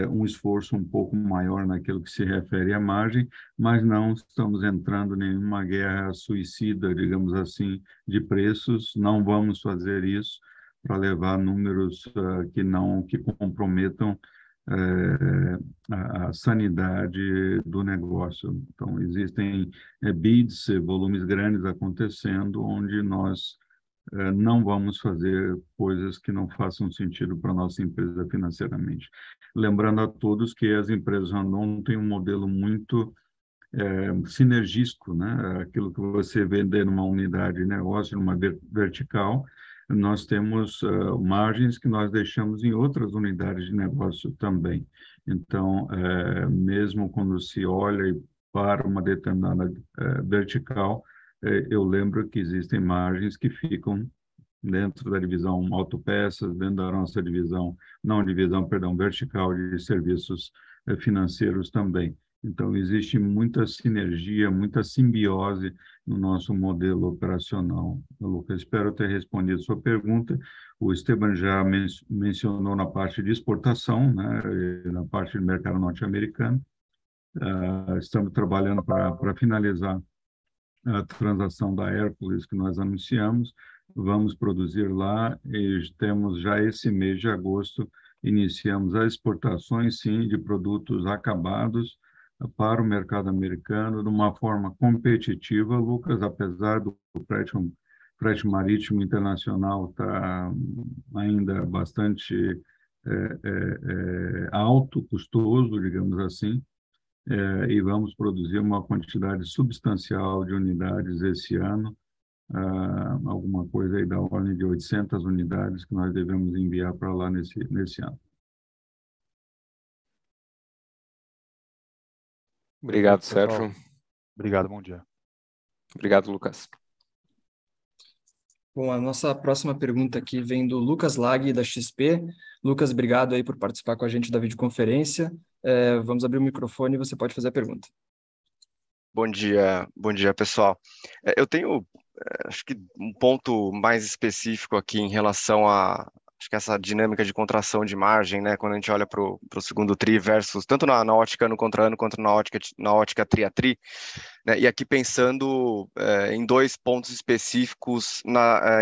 Speaker 2: um esforço um pouco maior naquilo que se refere à margem, mas não estamos entrando em nenhuma guerra suicida, digamos assim, de preços. Não vamos fazer isso para levar números que comprometam a sanidade do negócio. Então, existem bids, volumes grandes acontecendo, onde nós não vamos fazer coisas que não façam sentido para a nossa empresa financeiramente. Lembrando a todos que as empresas Randon têm um modelo muito sinergístico, né? Aquilo que você vende numa unidade de negócio, numa vertical, nós temos margens que nós deixamos em outras unidades de negócio também. Então, mesmo quando se olha para uma determinada vertical, eu lembro que existem margens que ficam dentro da divisão autopeças, dentro da nossa divisão, vertical de serviços financeiros também. Então, existe muita sinergia, muita simbiose no nosso modelo operacional. Lucas, espero ter respondido a sua pergunta. O Esteban já mencionou na parte de exportação, né, na parte do mercado norte-americano. Estamos trabalhando para finalizar a transação da Hércules que nós anunciamos. Vamos produzir lá e temos já esse mês de agosto, iniciamos as exportações, sim, de produtos acabados para o mercado americano de uma forma competitiva, Lucas, apesar do frete marítimo internacional estar ainda bastante alto, custoso, digamos assim, e vamos produzir uma quantidade substancial de unidades esse ano, alguma coisa aí da ordem de 800 unidades que nós devemos enviar para lá nesse ano.
Speaker 4: Obrigado, Sérgio.
Speaker 5: Obrigado, bom dia.
Speaker 4: Obrigado, Lucas.
Speaker 1: Bom, a nossa próxima pergunta aqui vem do Lucas Lag, da XP. Lucas, obrigado aí por participar com a gente da videoconferência. Vamos abrir o microfone e você pode fazer a pergunta.
Speaker 6: Bom dia, pessoal. Eu tenho, acho que um ponto mais específico aqui em relação a, acho que essa dinâmica de contração de margem, né, quando a gente olha para o segundo TRI versus, tanto na ótica ano contra ano, quanto na ótica TRI a TRI. né? E aqui pensando em dois pontos específicos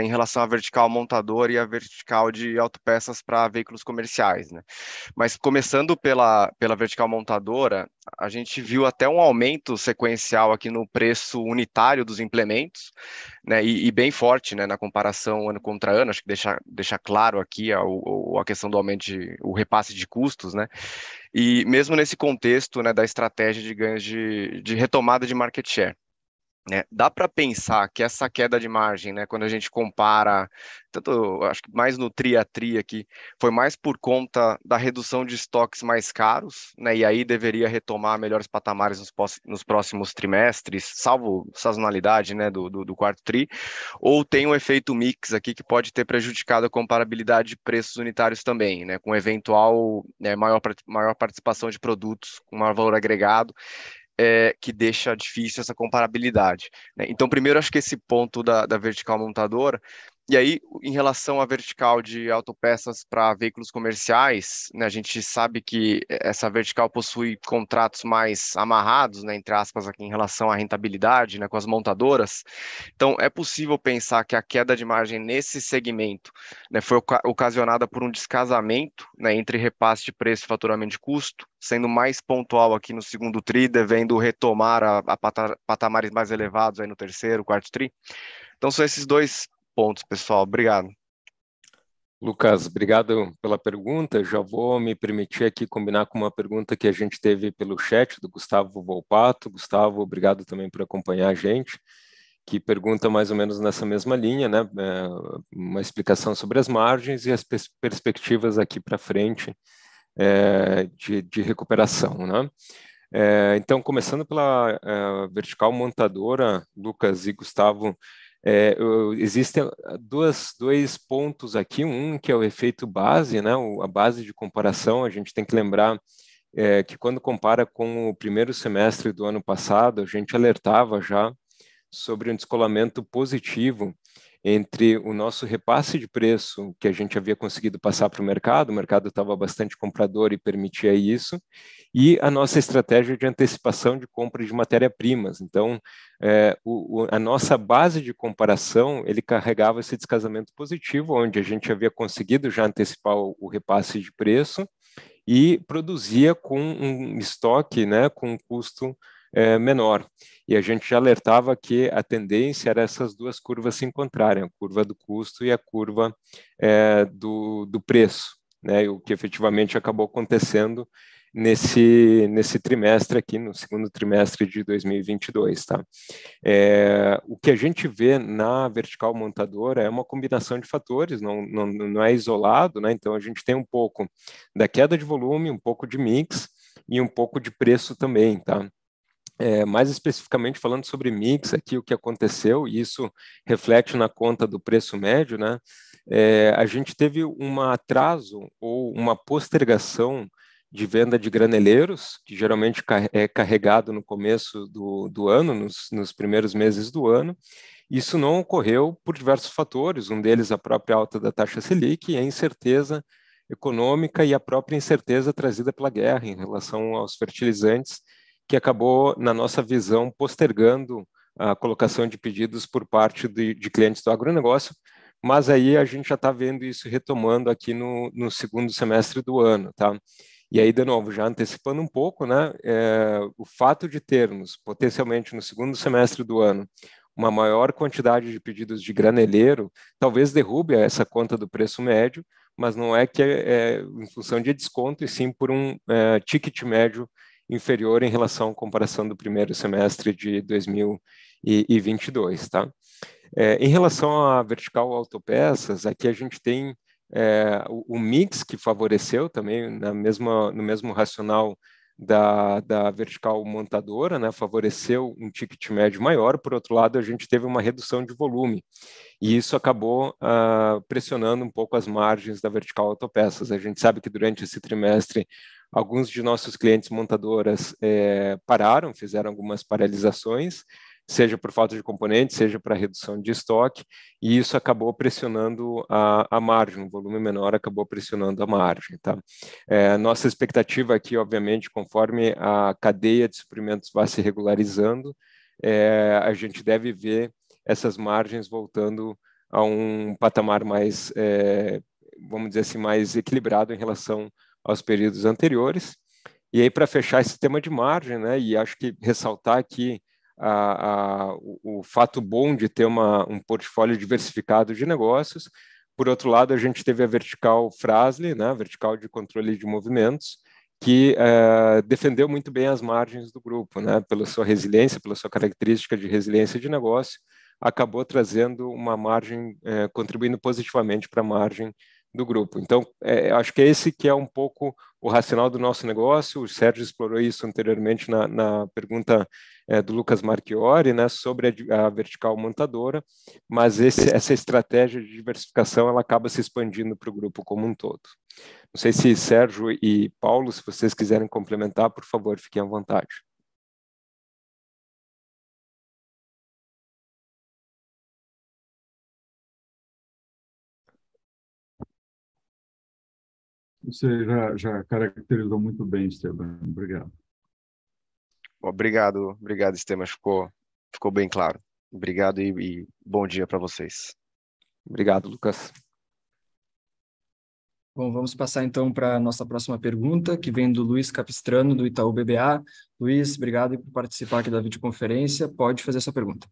Speaker 6: em relação à vertical montadora e à vertical de autopeças para veículos comerciais, né? Mas começando pela vertical montadora, a gente viu até um aumento sequencial aqui no preço unitário dos implementos, né? E bem forte, né, na comparação ano contra ano. Acho que deixa claro aqui a questão do aumento o repasse de custos, né? E mesmo nesse contexto, né, da estratégia de ganhos de retomada de market share, né, dá para pensar que essa queda de margem, né, quando a gente compara, tanto acho que mais no tri a tri aqui, foi mais por conta da redução de estoques mais caros, né, e aí deveria retomar melhores patamares nos próximos trimestres, salvo sazonalidade, né, do quarto tri, ou tem um efeito mix aqui que pode ter prejudicado a comparabilidade de preços unitários também, né, com eventual, né, maior participação de produtos com maior valor agregado, que deixa difícil essa comparabilidade, né? Então, primeiro, acho que esse ponto da vertical montadora, e aí, em relação à vertical de autopeças para veículos comerciais, né, a gente sabe que essa vertical possui contratos mais amarrados, né, entre aspas, aqui em relação à rentabilidade, né, com as montadoras. Então, é possível pensar que a queda de margem nesse segmento, né, foi ocasionada por um descasamento, né, entre repasse de preço e faturamento de custo, sendo mais pontual aqui no segundo tri, devendo retomar a patamares mais elevados aí no terceiro, quarto tri. Então, são esses dois pontos, pessoal. Obrigado.
Speaker 4: Lucas, obrigado pela pergunta. Já vou me permitir aqui combinar com uma pergunta que a gente teve pelo chat do Gustavo Volpato. Gustavo, obrigado também por acompanhar a gente, que pergunta mais ou menos nessa mesma linha, né? Uma explicação sobre as margens e as perspectivas aqui para frente de recuperação, né? Então, começando pela vertical montadora, Lucas e Gustavo, existem dois pontos aqui, um que é o efeito base, né? A base de comparação. A gente tem que lembrar que quando compara com o primeiro semestre do ano passado, a gente alertava já sobre um descolamento positivo entre o nosso repasse de preço que a gente havia conseguido passar para o mercado estava bastante comprador e permitia isso, e a nossa estratégia de antecipação de compra de matéria-primas. Então, a nossa base de comparação, ele carregava esse descasamento positivo, onde a gente havia conseguido já antecipar o repasse de preço e produzia com um estoque, né, com um custo menor. E a gente já alertava que a tendência era essas duas curvas se encontrarem, a curva do custo e a curva do preço, né, o que efetivamente acabou acontecendo nesse trimestre aqui, no segundo trimestre de 2022, tá? O que a gente vê na vertical montadora é uma combinação de fatores, não é isolado, né? Então a gente tem um pouco da queda de volume, um pouco de mix e um pouco de preço também, tá? Mais especificamente falando sobre mix, aqui o que aconteceu, e isso reflete na conta do preço médio, né? A gente teve um atraso ou uma postergação de venda de graneleiros, que geralmente é carregado no começo do ano, nos primeiros meses do ano. Isso não ocorreu por diversos fatores, um deles a própria alta da taxa Selic e a incerteza econômica e a própria incerteza trazida pela guerra em relação aos fertilizantes, que acabou, na nossa visão, postergando a colocação de pedidos por parte de clientes do agronegócio, mas aí a gente já está vendo isso retomando aqui no segundo semestre do ano, tá? E aí, de novo, já antecipando um pouco, né, o fato de termos, potencialmente no segundo semestre do ano, uma maior quantidade de pedidos de graneleiro, talvez derrube essa conta do preço médio, mas não é que em função de desconto, e sim por um ticket médio inferior em relação à comparação do primeiro semestre de 2022, tá? Em relação à vertical autopeças, aqui a gente tem o mix que favoreceu também no mesmo racional da vertical montadora, né, favoreceu um ticket médio maior. Por outro lado, a gente teve uma redução de volume e isso acabou pressionando um pouco as margens da vertical autopeças. A gente sabe que durante esse trimestre alguns de nossos clientes montadoras pararam, fizeram algumas paralisações, seja por falta de componentes, seja para redução de estoque, e isso acabou pressionando a margem, um volume menor acabou pressionando a margem, tá? Nossa expectativa aqui, obviamente, conforme a cadeia de suprimentos vai se regularizando, a gente deve ver essas margens voltando a um patamar mais, vamos dizer assim, mais equilibrado em relação aos períodos anteriores. E aí, para fechar esse tema de margem, né, e acho que ressaltar aqui o fato bom de ter um portfólio diversificado de negócios. Por outro lado, a gente teve a vertical Fras-le, né, a vertical de controle de movimentos, que defendeu muito bem as margens do grupo, né, pela sua resiliência, pela sua característica de resiliência de negócio, acabou trazendo uma margem, contribuindo positivamente para a margem do grupo. Então, acho que esse que é um pouco o racional do nosso negócio. O Sérgio explorou isso anteriormente na pergunta do Lucas Marchiori, né, sobre a vertical montadora, mas essa estratégia de diversificação ela acaba se expandindo para o grupo como um todo. Não sei se Sérgio e Paulo, se vocês quiserem complementar, por favor, fiquem à vontade.
Speaker 2: Você já caracterizou muito bem, Esteban. Obrigado.
Speaker 6: Obrigado, Esteban. Ficou bem claro. Obrigado e bom dia para vocês.
Speaker 4: Obrigado, Lucas.
Speaker 1: Bom, vamos passar então para a nossa próxima pergunta, que vem do Luiz Capistrano, do Itaú BBA. Luiz, obrigado por participar aqui da videoconferência. Pode fazer a sua pergunta.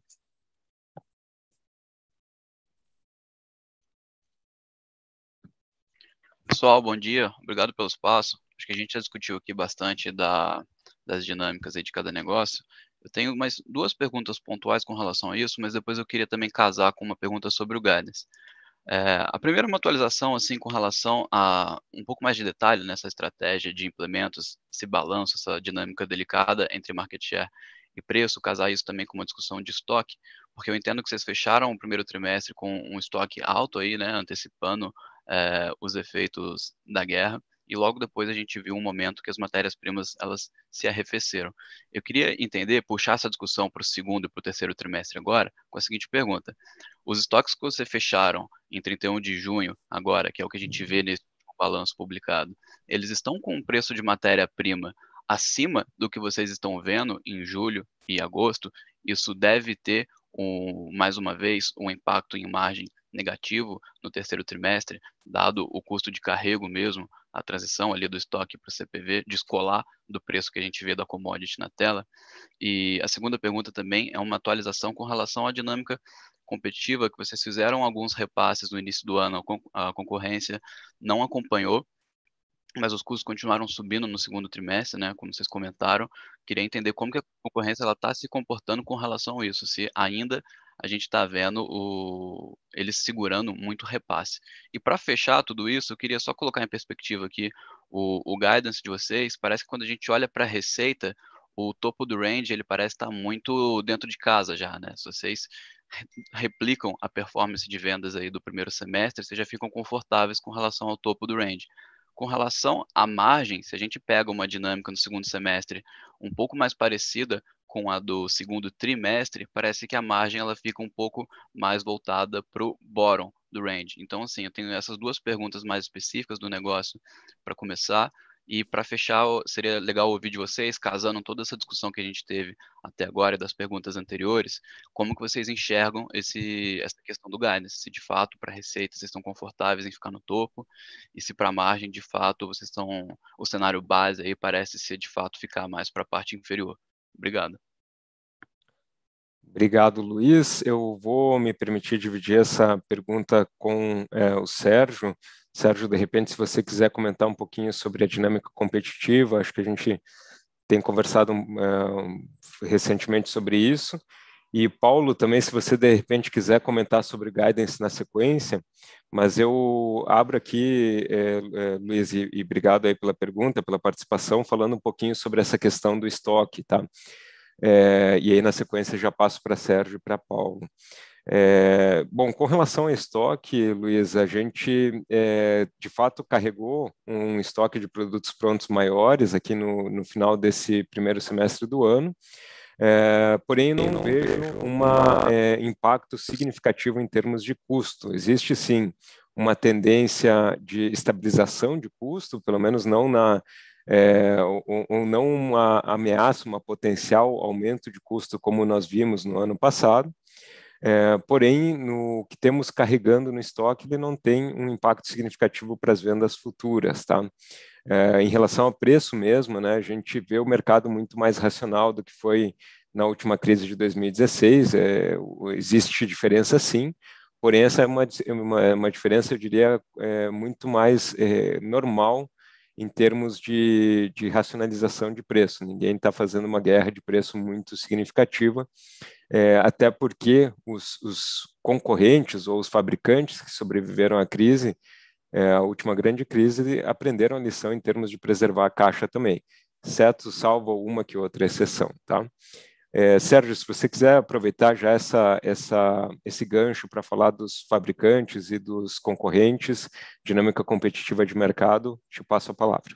Speaker 7: Pessoal, bom dia. Obrigado pelo espaço. Acho que a gente já discutiu aqui bastante das dinâmicas aí de cada negócio. Eu tenho mais duas perguntas pontuais com relação a isso, mas depois eu queria também casar com uma pergunta sobre o guidance. A primeira é uma atualização assim com relação a um pouco mais de detalhe nessa estratégia de implementos, esse balanço, essa dinâmica delicada entre market share e preço, casar isso também com uma discussão de estoque, porque eu entendo que vocês fecharam o primeiro trimestre com um estoque alto aí, né, antecipando os efeitos da guerra, e logo depois a gente viu um momento que as matérias-primas elas se arrefeceram. Eu queria entender, puxar essa discussão para o segundo e para o terceiro trimestre agora, com a seguinte pergunta: os estoques que você fecharam em 31 de junho, agora, que é o que a gente vê nesse balanço publicado, eles estão com um preço de matéria-prima acima do que vocês estão vendo em julho e agosto? Isso deve ter, mais uma vez, um impacto em margem negativo no terceiro trimestre, dado o custo de carrego mesmo, a transição ali do estoque para o CPV, descolar do preço que a gente vê da commodity na tela. E a segunda pergunta também é uma atualização com relação à dinâmica competitiva, que vocês fizeram alguns repasses no início do ano, a concorrência não acompanhou, mas os custos continuaram subindo no segundo trimestre, né, como vocês comentaram. Queria entender como que a concorrência está se comportando com relação a isso, se ainda a gente está vendo eles segurando muito repasse. E para fechar tudo isso, eu queria só colocar em perspectiva aqui o guidance de vocês. Parece que quando a gente olha para a receita, o topo do range ele parece estar muito dentro de casa já, né? Se vocês replicam a performance de vendas aí do primeiro semestre, vocês já ficam confortáveis com relação ao topo do range. Com relação à margem, se a gente pega uma dinâmica no segundo semestre um pouco mais parecida com a do segundo trimestre, parece que a margem ela fica um pouco mais voltada para o bottom do range. Então, assim, eu tenho essas duas perguntas mais específicas do negócio para começar. E para fechar, seria legal ouvir de vocês, casando toda essa discussão que a gente teve até agora e das perguntas anteriores, como que vocês enxergam essa questão do guidance, se de fato para receita vocês estão confortáveis em ficar no topo, e se para a margem de fato o cenário base aí parece ser de fato ficar mais para a parte inferior. Obrigado.
Speaker 4: Obrigado, Luiz. Eu vou me permitir dividir essa pergunta com o Sérgio. Sérgio, de repente, se você quiser comentar um pouquinho sobre a dinâmica competitiva, acho que a gente tem conversado recentemente sobre isso. E Paulo, também, se você de repente quiser comentar sobre guidance na sequência, mas eu abro aqui, Luiz, e obrigado aí pela pergunta, pela participação, falando um pouquinho sobre essa questão do estoque, tá? E aí na sequência já passo para Sérgio e para Paulo. Bom, com relação ao estoque, Luiz, a gente de fato carregou um estoque de produtos prontos maiores aqui no final desse primeiro semestre do ano, porém não vejo um impacto significativo em termos de custo. Existe sim uma tendência de estabilização de custo, pelo menos não ou não uma ameaça, uma potencial aumento de custo como nós vimos no ano passado. Porém, no que temos carregando no estoque, ele não tem um impacto significativo para as vendas futuras, tá? Em relação ao preço mesmo, né, a gente vê o mercado muito mais racional do que foi na última crise de 2016. Existe diferença sim, porém essa é uma diferença, eu diria, muito mais normal em termos de racionalização de preço. Ninguém está fazendo uma guerra de preço muito significativa, até porque os concorrentes ou os fabricantes que sobreviveram à crise, a última grande crise, aprenderam a lição em termos de preservar a caixa também, exceto salvo uma que outra exceção, tá? Sérgio, se você quiser aproveitar já esse gancho para falar dos fabricantes e dos concorrentes, dinâmica competitiva de mercado, te passo a palavra.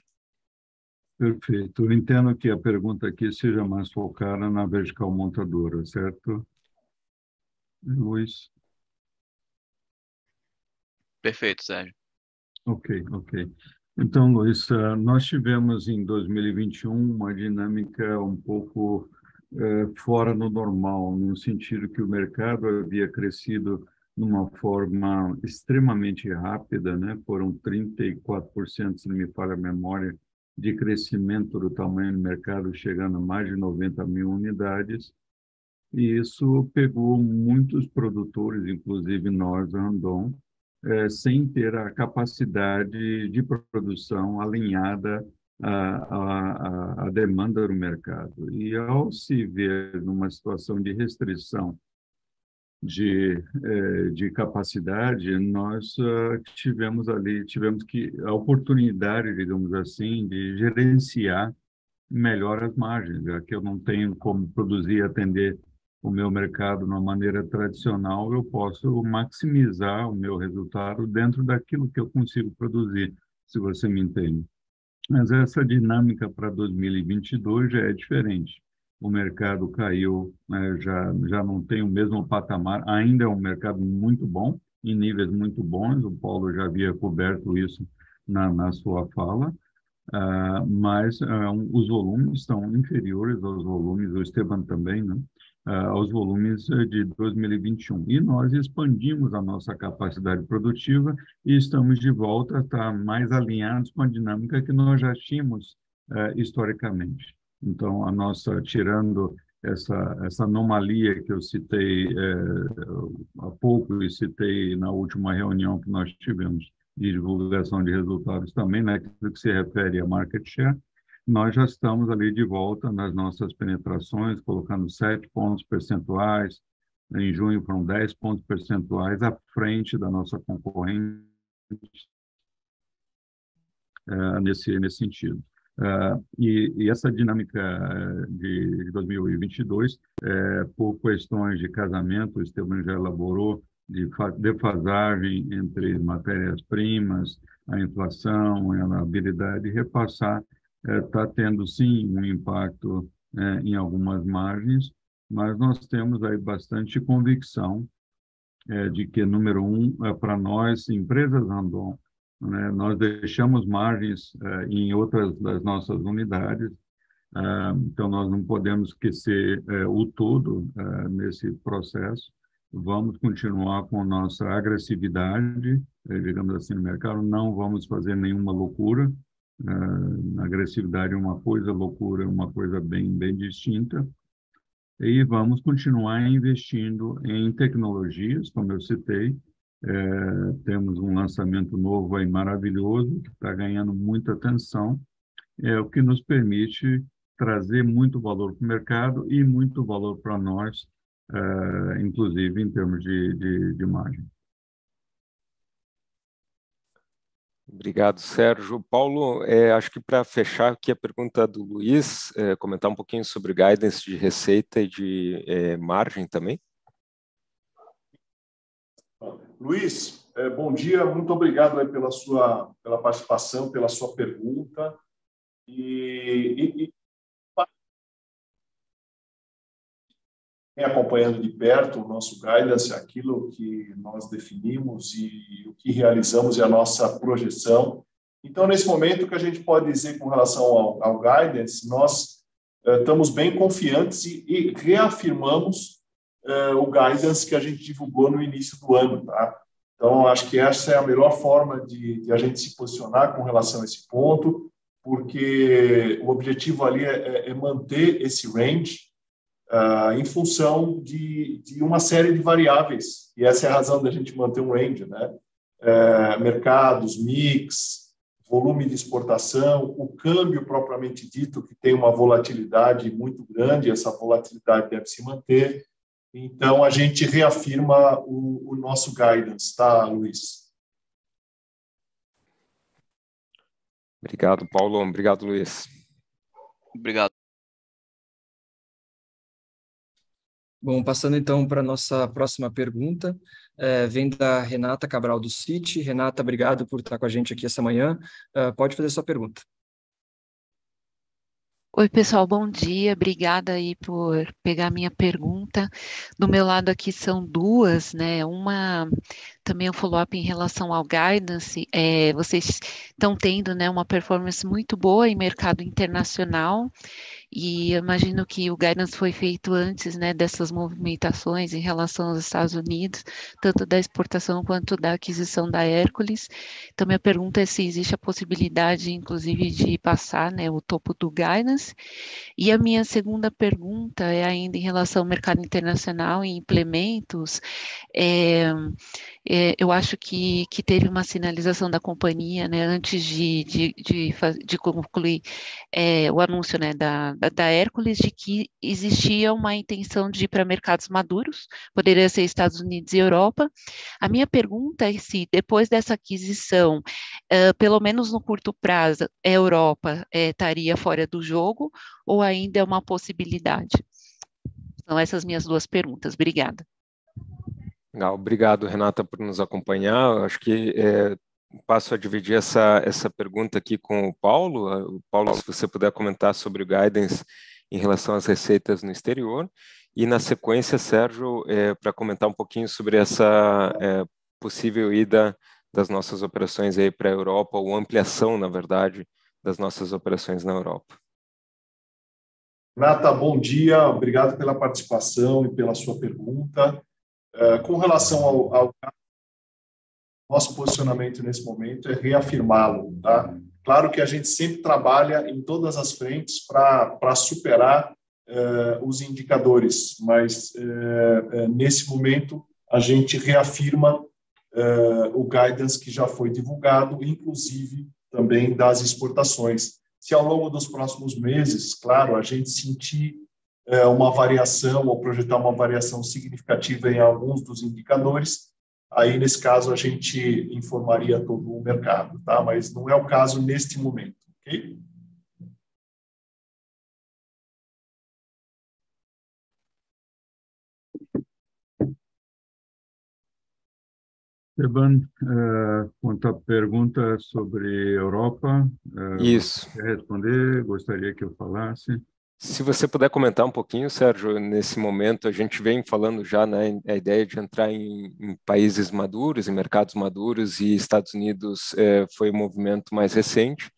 Speaker 2: Perfeito. Eu entendo que a pergunta aqui seja mais focada na vertical montadora, certo, Luiz?
Speaker 7: Perfeito, Sérgio.
Speaker 2: Ok. Então, Luiz, nós tivemos em 2021 uma dinâmica um pouco fora do normal, no sentido que o mercado havia crescido de uma forma extremamente rápida, né? Foram 34%, se não me falha a memória, de crescimento do tamanho do mercado, chegando a mais de 90 mil unidades. E isso pegou muitos produtores, inclusive nós, a Randon, sem ter a capacidade de produção alinhada à demanda do mercado. E ao se ver numa situação de restrição de capacidade, nós tivemos que a oportunidade, digamos assim, de gerenciar melhor as margens, já que eu não tenho como produzir e atender o meu mercado de uma maneira tradicional, eu posso maximizar o meu resultado dentro daquilo que eu consigo produzir, se você me entende. Mas essa dinâmica para 2022 já é diferente. O mercado caiu, né, já não tem o mesmo patamar, ainda é um mercado muito bom, em níveis muito bons, o Paulo já havia coberto isso na sua fala, mas os volumes estão inferiores aos volumes, o Esteban também, né, aos volumes de 2021. E nós expandimos a nossa capacidade produtiva e estamos de volta a estar mais alinhados com a dinâmica que nós já tínhamos historicamente. Então, tirando essa anomalia que eu citei há pouco e citei na última reunião que nós tivemos de divulgação de resultados também, né, que se refere a market share, nós já estamos ali de volta nas nossas penetrações, colocando 7 pontos percentuais, em junho foram 10 pontos percentuais à frente da nossa concorrente nesse sentido. E essa dinâmica de 2022, por questões de casamento, o Esteban já elaborou, de defasagem entre matérias-primas, a inflação, a habilidade de repassar, está tendo sim um impacto em algumas margens, mas nós temos aí bastante convicção de que, número um, para nós, empresas Randon, né, nós deixamos margens em outras das nossas unidades, então nós não podemos esquecer o todo nesse processo. Vamos continuar com nossa agressividade, digamos assim, no mercado, não vamos fazer nenhuma loucura. Agressividade é uma coisa, loucura é uma coisa bem distinta. E vamos continuar investindo em tecnologias, como eu citei. Temos um lançamento novo aí maravilhoso, que está ganhando muita atenção, o que nos permite trazer muito valor para o mercado e muito valor para nós, inclusive em termos de margem.
Speaker 4: Obrigado, Sérgio. Paulo, acho que para fechar aqui a pergunta do Luiz, comentar um pouquinho sobre guidance de receita e de margem também.
Speaker 3: Luiz, bom dia, muito obrigado aí pela participação, pela sua pergunta. Acompanhando de perto o nosso guidance, aquilo que nós definimos e o que realizamos e a nossa projeção Então, nesse momento, o que a gente pode dizer com relação ao guidance, nós estamos bem confiantes e reafirmamos o guidance que a gente divulgou no início do ano, tá? Então, acho que essa é a melhor forma de a gente se posicionar com relação a esse ponto, porque o objetivo ali é manter esse range em função de uma série de variáveis, e essa é a razão da gente manter um range, né? Mercados, mix, volume de exportação, o câmbio propriamente dito, que tem uma volatilidade muito grande, essa volatilidade deve se manter. Então, a gente reafirma o nosso guidance, tá, Luiz?
Speaker 4: Obrigado, Paulo. Obrigado, Luiz.
Speaker 7: Obrigado.
Speaker 1: Bom, passando então para a nossa próxima pergunta, vem da Renata Cabral do Citi. Renata, obrigado por estar com a gente aqui essa manhã. Pode fazer sua pergunta.
Speaker 8: Oi, pessoal, bom dia. Obrigada aí por pegar a minha pergunta. Do meu lado aqui são duas, né? Uma também um follow-up em relação ao guidance. Vocês estão tendo, né, uma performance muito boa em mercado internacional. E eu imagino que o guidance foi feito antes, né, dessas movimentações em relação aos Estados Unidos, tanto da exportação quanto da aquisição da Hércules. Então, minha pergunta é se existe a possibilidade, inclusive, de passar, né, o topo do guidance. E a minha segunda pergunta é ainda em relação ao mercado internacional e implementos. Eu acho que teve uma sinalização da companhia, né, antes de concluir o anúncio, né, da Hércules, de que existia uma intenção de ir para mercados maduros, poderia ser Estados Unidos e Europa. A minha pergunta é se, depois dessa aquisição, pelo menos no curto prazo, a Europa estaria fora do jogo ou ainda é uma possibilidade? São essas minhas duas perguntas. Obrigada.
Speaker 4: Legal, obrigado, Renata, por nos acompanhar. Acho que passo a dividir essa pergunta aqui com o Paulo. Paulo, se você puder comentar sobre o guidance em relação às receitas no exterior. E, na sequência, Sérgio, para comentar um pouquinho sobre essa possível ida das nossas operações aí para a Europa, ou ampliação, na verdade, das nossas operações na Europa.
Speaker 3: Renata, bom dia. Obrigado pela participação e pela sua pergunta. Com relação ao nosso posicionamento nesse momento é reafirmá-lo, tá? Claro que a gente sempre trabalha em todas as frentes para superar os indicadores, mas nesse momento a gente reafirma o guidance que já foi divulgado, inclusive também das exportações. Se ao longo dos próximos meses, claro, a gente sentir uma variação ou projetar uma variação significativa em alguns dos indicadores, aí, nesse caso, a gente informaria todo o mercado, tá? Mas não é o caso neste momento, ok?
Speaker 2: Esteban, quanto à pergunta sobre Europa,
Speaker 4: Isso.
Speaker 2: você quer responder? Gostaria que eu falasse?
Speaker 4: Se você puder comentar um pouquinho, Sérgio, nesse momento a gente vem falando já, né, a ideia de entrar em países maduros, em mercados maduros, e Estados Unidos foi um movimento mais recente,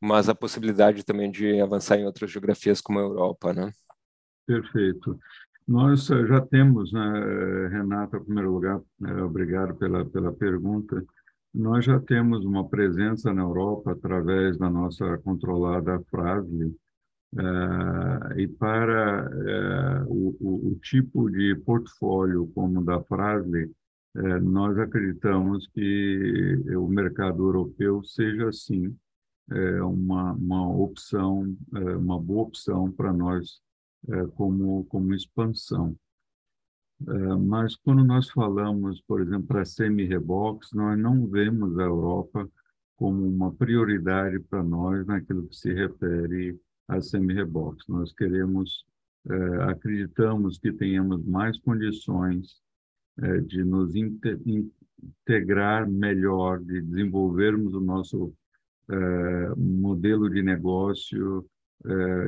Speaker 4: mas a possibilidade também de avançar em outras geografias como a Europa, né?
Speaker 2: Perfeito. Nós já temos, né, Renata, em primeiro lugar, obrigado pela pergunta. Nós já temos uma presença na Europa através da nossa controlada Fras-le, e para o tipo de portfólio como o da Fras-le, nós acreditamos que o mercado europeu seja, sim, uma opção, uma boa opção para nós como expansão. Mas quando nós falamos, por exemplo, para semi-rebox, nós não vemos a Europa como uma prioridade para nós naquilo que se refere a semi-rebox. Nós acreditamos que tenhamos mais condições de nos integrar melhor, de desenvolvermos o nosso modelo de negócio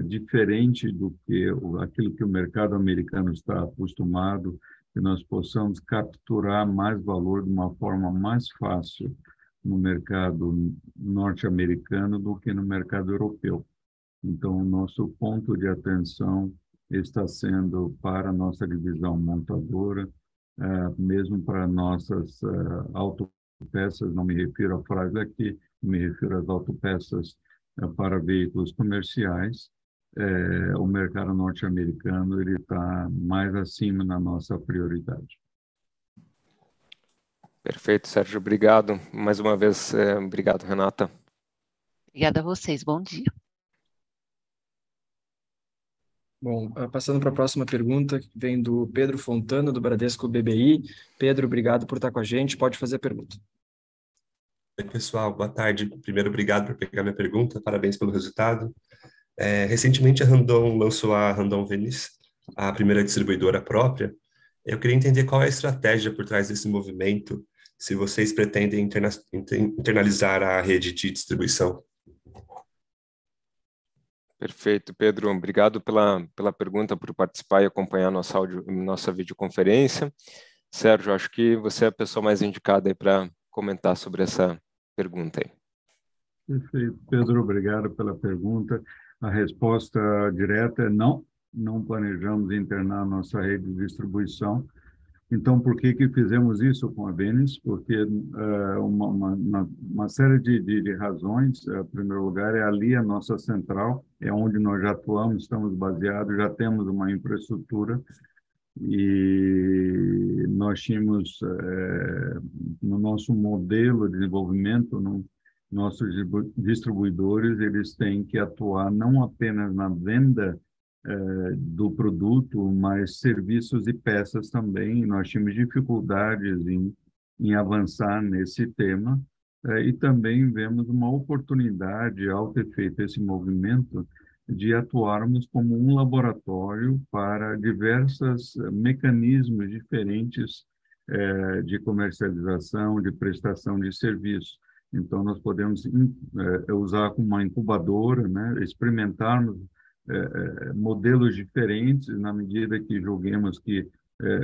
Speaker 2: diferente do que aquilo que o mercado americano está acostumado, que nós possamos capturar mais valor de uma forma mais fácil no mercado norte-americano do que no mercado europeu. Então, o nosso ponto de atenção está sendo para a nossa divisão montadora, mesmo para nossas autopeças, não me refiro a Fras-le aqui, me refiro às autopeças para veículos comerciais. O mercado norte-americano ele está mais acima na nossa prioridade.
Speaker 4: Perfeito, Sérgio, obrigado. Mais uma vez, obrigado, Renata.
Speaker 8: Obrigada a vocês, bom dia.
Speaker 1: Bom, passando para a próxima pergunta, que vem do Pedro Fontana, do Bradesco BBI. Pedro, obrigado por estar com a gente, pode fazer a pergunta.
Speaker 9: Oi, pessoal, boa tarde. Primeiro, obrigado por pegar minha pergunta, parabéns pelo resultado. Recentemente, a Randon lançou a Randon Venice, a primeira distribuidora própria. Eu queria entender qual é a estratégia por trás desse movimento, se vocês pretendem internalizar a rede de distribuição.
Speaker 4: Perfeito, Pedro. Obrigado pela pergunta, por participar e acompanhar nossa videoconferência. Sérgio, acho que você é a pessoa mais indicada para comentar sobre essa pergunta aí.
Speaker 2: Perfeito, Pedro, obrigado pela pergunta. A resposta direta é não planejamos internar nossa rede de distribuição. Então, por que fizemos isso com a Venice? Porque uma série de razões. Em primeiro lugar, é ali a nossa central, é onde nós já atuamos, estamos baseados, já temos uma infraestrutura e nós tínhamos, no nosso modelo de desenvolvimento, nossos distribuidores, eles têm que atuar não apenas na venda do produto, mas serviços e peças também. Nós tínhamos dificuldades em avançar nesse tema e também vemos uma oportunidade, ao ter feito esse movimento, de atuarmos como um laboratório para diversos mecanismos diferentes de comercialização, de prestação de serviço. Então, nós podemos usar como uma incubadora, né, experimentarmos modelos diferentes, na medida que julguemos que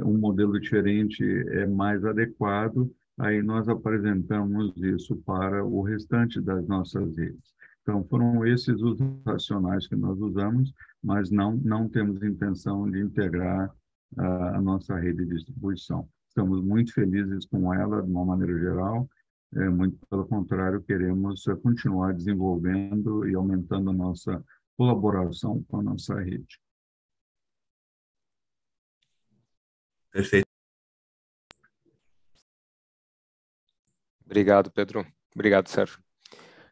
Speaker 2: um modelo diferente é mais adequado, aí nós apresentamos isso para o restante das nossas redes. Então, foram esses os racionais que nós usamos, mas não temos intenção de integrar a nossa rede de distribuição. Estamos muito felizes com ela, de uma maneira geral, muito pelo contrário, queremos continuar desenvolvendo e aumentando a nossa colaboração com a nossa rede.
Speaker 9: Perfeito.
Speaker 4: Obrigado, Pedro. Obrigado, Sérgio.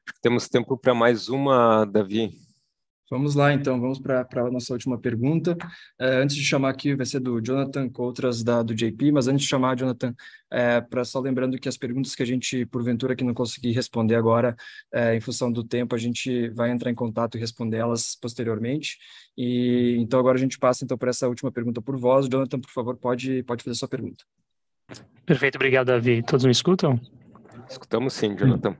Speaker 4: Acho que temos tempo para mais uma, Davi.
Speaker 1: Vamos lá, então, vamos para a nossa última pergunta. Antes de chamar aqui, vai ser do Jonathan Coutras, do JP, mas antes de chamar, Jonathan, para só lembrando que as perguntas que a gente, porventura, que não consegui responder agora, em função do tempo, a gente vai entrar em contato e responder elas posteriormente. E então, agora a gente passa então, para essa última pergunta por voz. Jonathan, por favor, pode fazer sua pergunta.
Speaker 10: Perfeito, obrigado, Davi. Todos me escutam?
Speaker 4: Escutamos sim, Jonathan.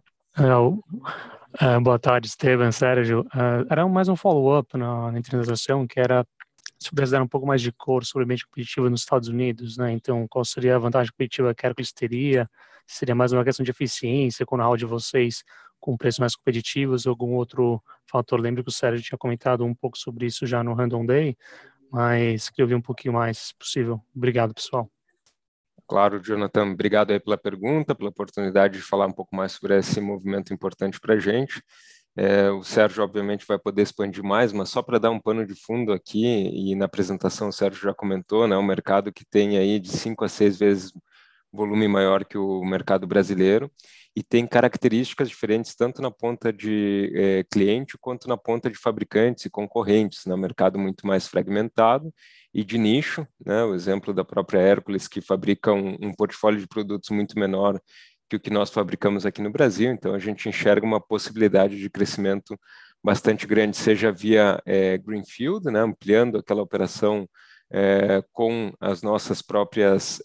Speaker 10: Boa tarde, Esteban, Sérgio. Era mais um follow-up na internalização, que era se pudesse dar um pouco mais de cor sobre o ambiente competitivo nos Estados Unidos, né? Então, qual seria a vantagem competitiva que a Hercules teria? Seria mais uma questão de eficiência com o know-how de vocês, com preços mais competitivos, ou algum outro fator? Lembro que o Sérgio tinha comentado um pouco sobre isso já no Random Day, mas queria ouvir um pouquinho mais, se possível. Obrigado, pessoal.
Speaker 4: Claro, Jonathan, obrigado aí pela pergunta, pela oportunidade de falar um pouco mais sobre esse movimento importante para a gente. O Sérgio, obviamente, vai poder expandir mais, mas só para dar um pano de fundo aqui, e na apresentação o Sérgio já comentou, né, um mercado que tem aí de 5 a 6 vezes volume maior que o mercado brasileiro, e tem características diferentes tanto na ponta de cliente quanto na ponta de fabricantes e concorrentes, né, um mercado muito mais fragmentado e de nicho, né, o exemplo da própria Hercules, que fabrica um portfólio de produtos muito menor que o que nós fabricamos aqui no Brasil, então a gente enxerga uma possibilidade de crescimento bastante grande, seja via Greenfield, né, ampliando aquela operação com as nossas próprias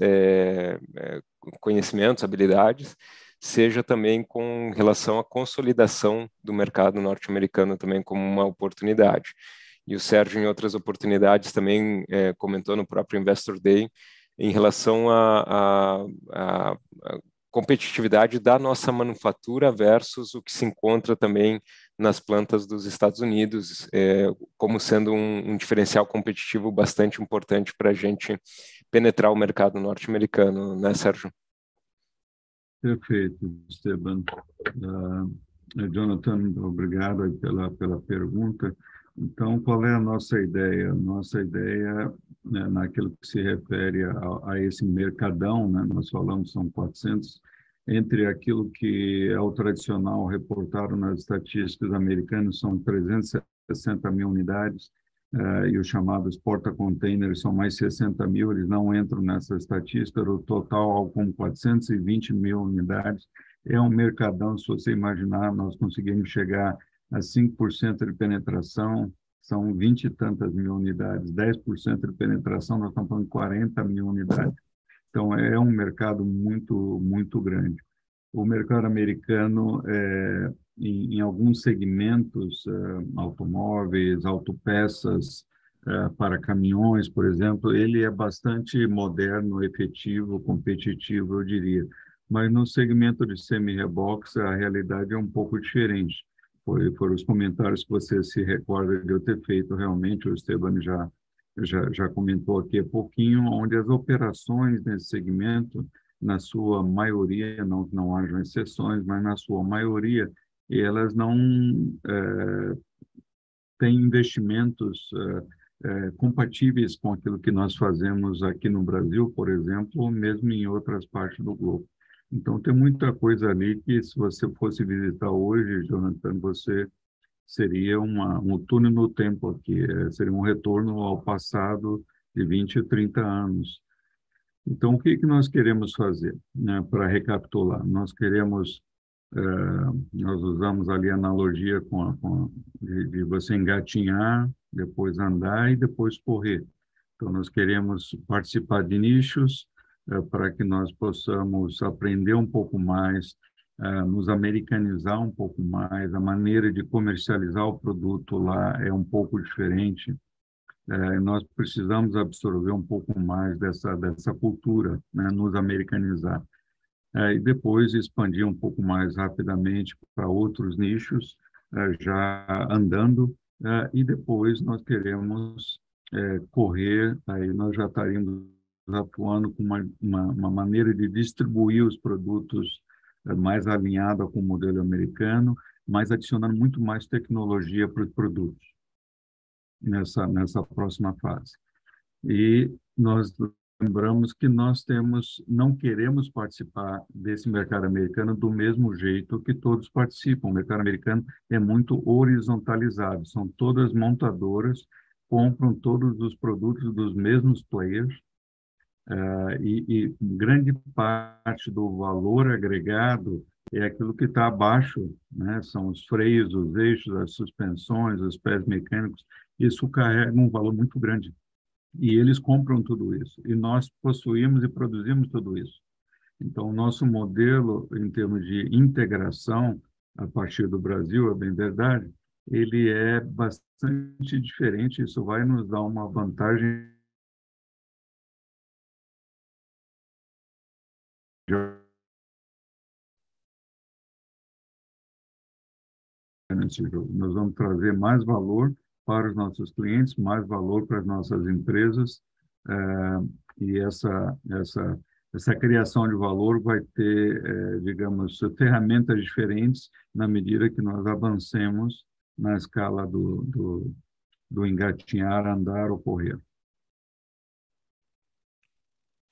Speaker 4: conhecimentos, habilidades, seja também com relação à consolidação do mercado norte-americano também como uma oportunidade. E o Sérgio, em outras oportunidades, também comentou no próprio Investor Day em relação a competitividade da nossa manufatura versus o que se encontra também nas plantas dos Estados Unidos, como sendo um diferencial competitivo bastante importante para a gente penetrar o mercado norte-americano, né, Sérgio?
Speaker 2: Perfeito, Esteban. Jonathan, obrigado pela pergunta. Então, qual é a nossa ideia? Nossa ideia, né, naquilo que se refere a esse mercadão, né, nós falamos, são 400, entre aquilo que é o tradicional reportado nas estatísticas americanas, são 360 mil unidades, e os chamados porta-containers são mais 60 mil, eles não entram nessa estatística, o total algo como 420 mil unidades. É um mercadão, se você imaginar, nós conseguimos chegar a 5% de penetração, são 20 e tantas mil unidades, 10% de penetração, nós estamos falando de 40 mil unidades. Então, é um mercado muito, muito grande. O mercado americano, em alguns segmentos, automóveis, autopeças, para caminhões, por exemplo, ele é bastante moderno, efetivo, competitivo, eu diria. Mas no segmento de semi-reboques, a realidade é um pouco diferente. Foram os comentários que você se recorda de eu ter feito, realmente, o Esteban já comentou aqui há pouquinho, onde as operações nesse segmento, na sua maioria, não hajam exceções, mas na sua maioria, elas não têm investimentos compatíveis com aquilo que nós fazemos aqui no Brasil, por exemplo, ou mesmo em outras partes do globo. Então, tem muita coisa ali que, se você fosse visitar hoje, Jonathan, você seria um túnel no tempo aqui, seria um retorno ao passado de 20 a 30 anos. Então, o que nós queremos fazer, né, para recapitular? Nós usamos ali a analogia de você engatinhar, depois andar e depois correr. Então, nós queremos participar de nichos, para que nós possamos aprender um pouco mais, nos americanizar um pouco mais, a maneira de comercializar o produto lá é um pouco diferente. Nós precisamos absorver um pouco mais dessa cultura, né, nos americanizar. E depois expandir um pouco mais rapidamente para outros nichos, já andando, e depois nós queremos correr, aí nós já estaríamos atuando com uma maneira de distribuir os produtos mais alinhada com o modelo americano, mas adicionando muito mais tecnologia para os produtos nessa próxima fase. E nós lembramos que nós não queremos participar desse mercado americano do mesmo jeito que todos participam. O mercado americano é muito horizontalizado, são todas montadoras, compram todos os produtos dos mesmos players, e grande parte do valor agregado é aquilo que está abaixo, né? São os freios, os eixos, as suspensões, os pés mecânicos. Isso carrega um valor muito grande. E eles compram tudo isso. E nós possuímos e produzimos tudo isso. Então, o nosso modelo, em termos de integração, a partir do Brasil, é bem verdade, ele é bastante diferente. Isso vai nos dar uma vantagem nesse jogo. Nós vamos trazer mais valor para os nossos clientes, mais valor para as nossas empresas, e essa criação de valor vai ter, digamos, ferramentas diferentes na medida que nós avancemos na escala do engatinhar, andar ou correr.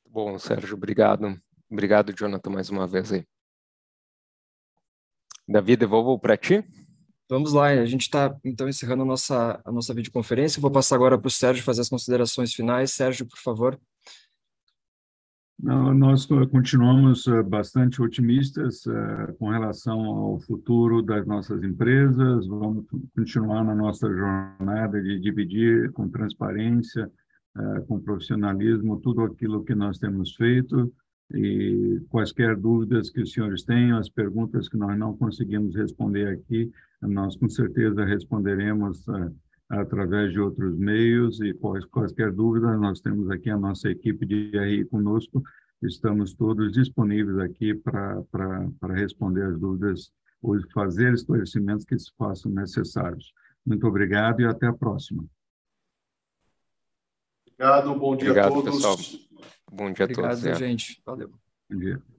Speaker 4: Bom, Sérgio, obrigado. Obrigado, Jonathan, mais uma vez aí. Davi, devolvo para ti.
Speaker 1: Vamos lá, a gente está, então, encerrando a nossa videoconferência. Eu vou passar agora para o Sérgio fazer as considerações finais. Sérgio, por favor.
Speaker 2: Nós continuamos bastante otimistas com relação ao futuro das nossas empresas. Vamos continuar na nossa jornada de dividir com transparência, com profissionalismo, tudo aquilo que nós temos feito. E quaisquer dúvidas que os senhores tenham, as perguntas que nós não conseguimos responder aqui, nós com certeza responderemos através de outros meios, e quaisquer dúvidas, nós temos aqui a nossa equipe de RI conosco estamos todos disponíveis aqui para responder as dúvidas ou fazer esclarecimentos que se façam necessários. Muito obrigado e até a próxima.
Speaker 3: Obrigado, bom dia a todos.
Speaker 4: Pessoal. Bom dia a todos.
Speaker 1: Obrigado, gente. Valeu.
Speaker 2: Bom dia.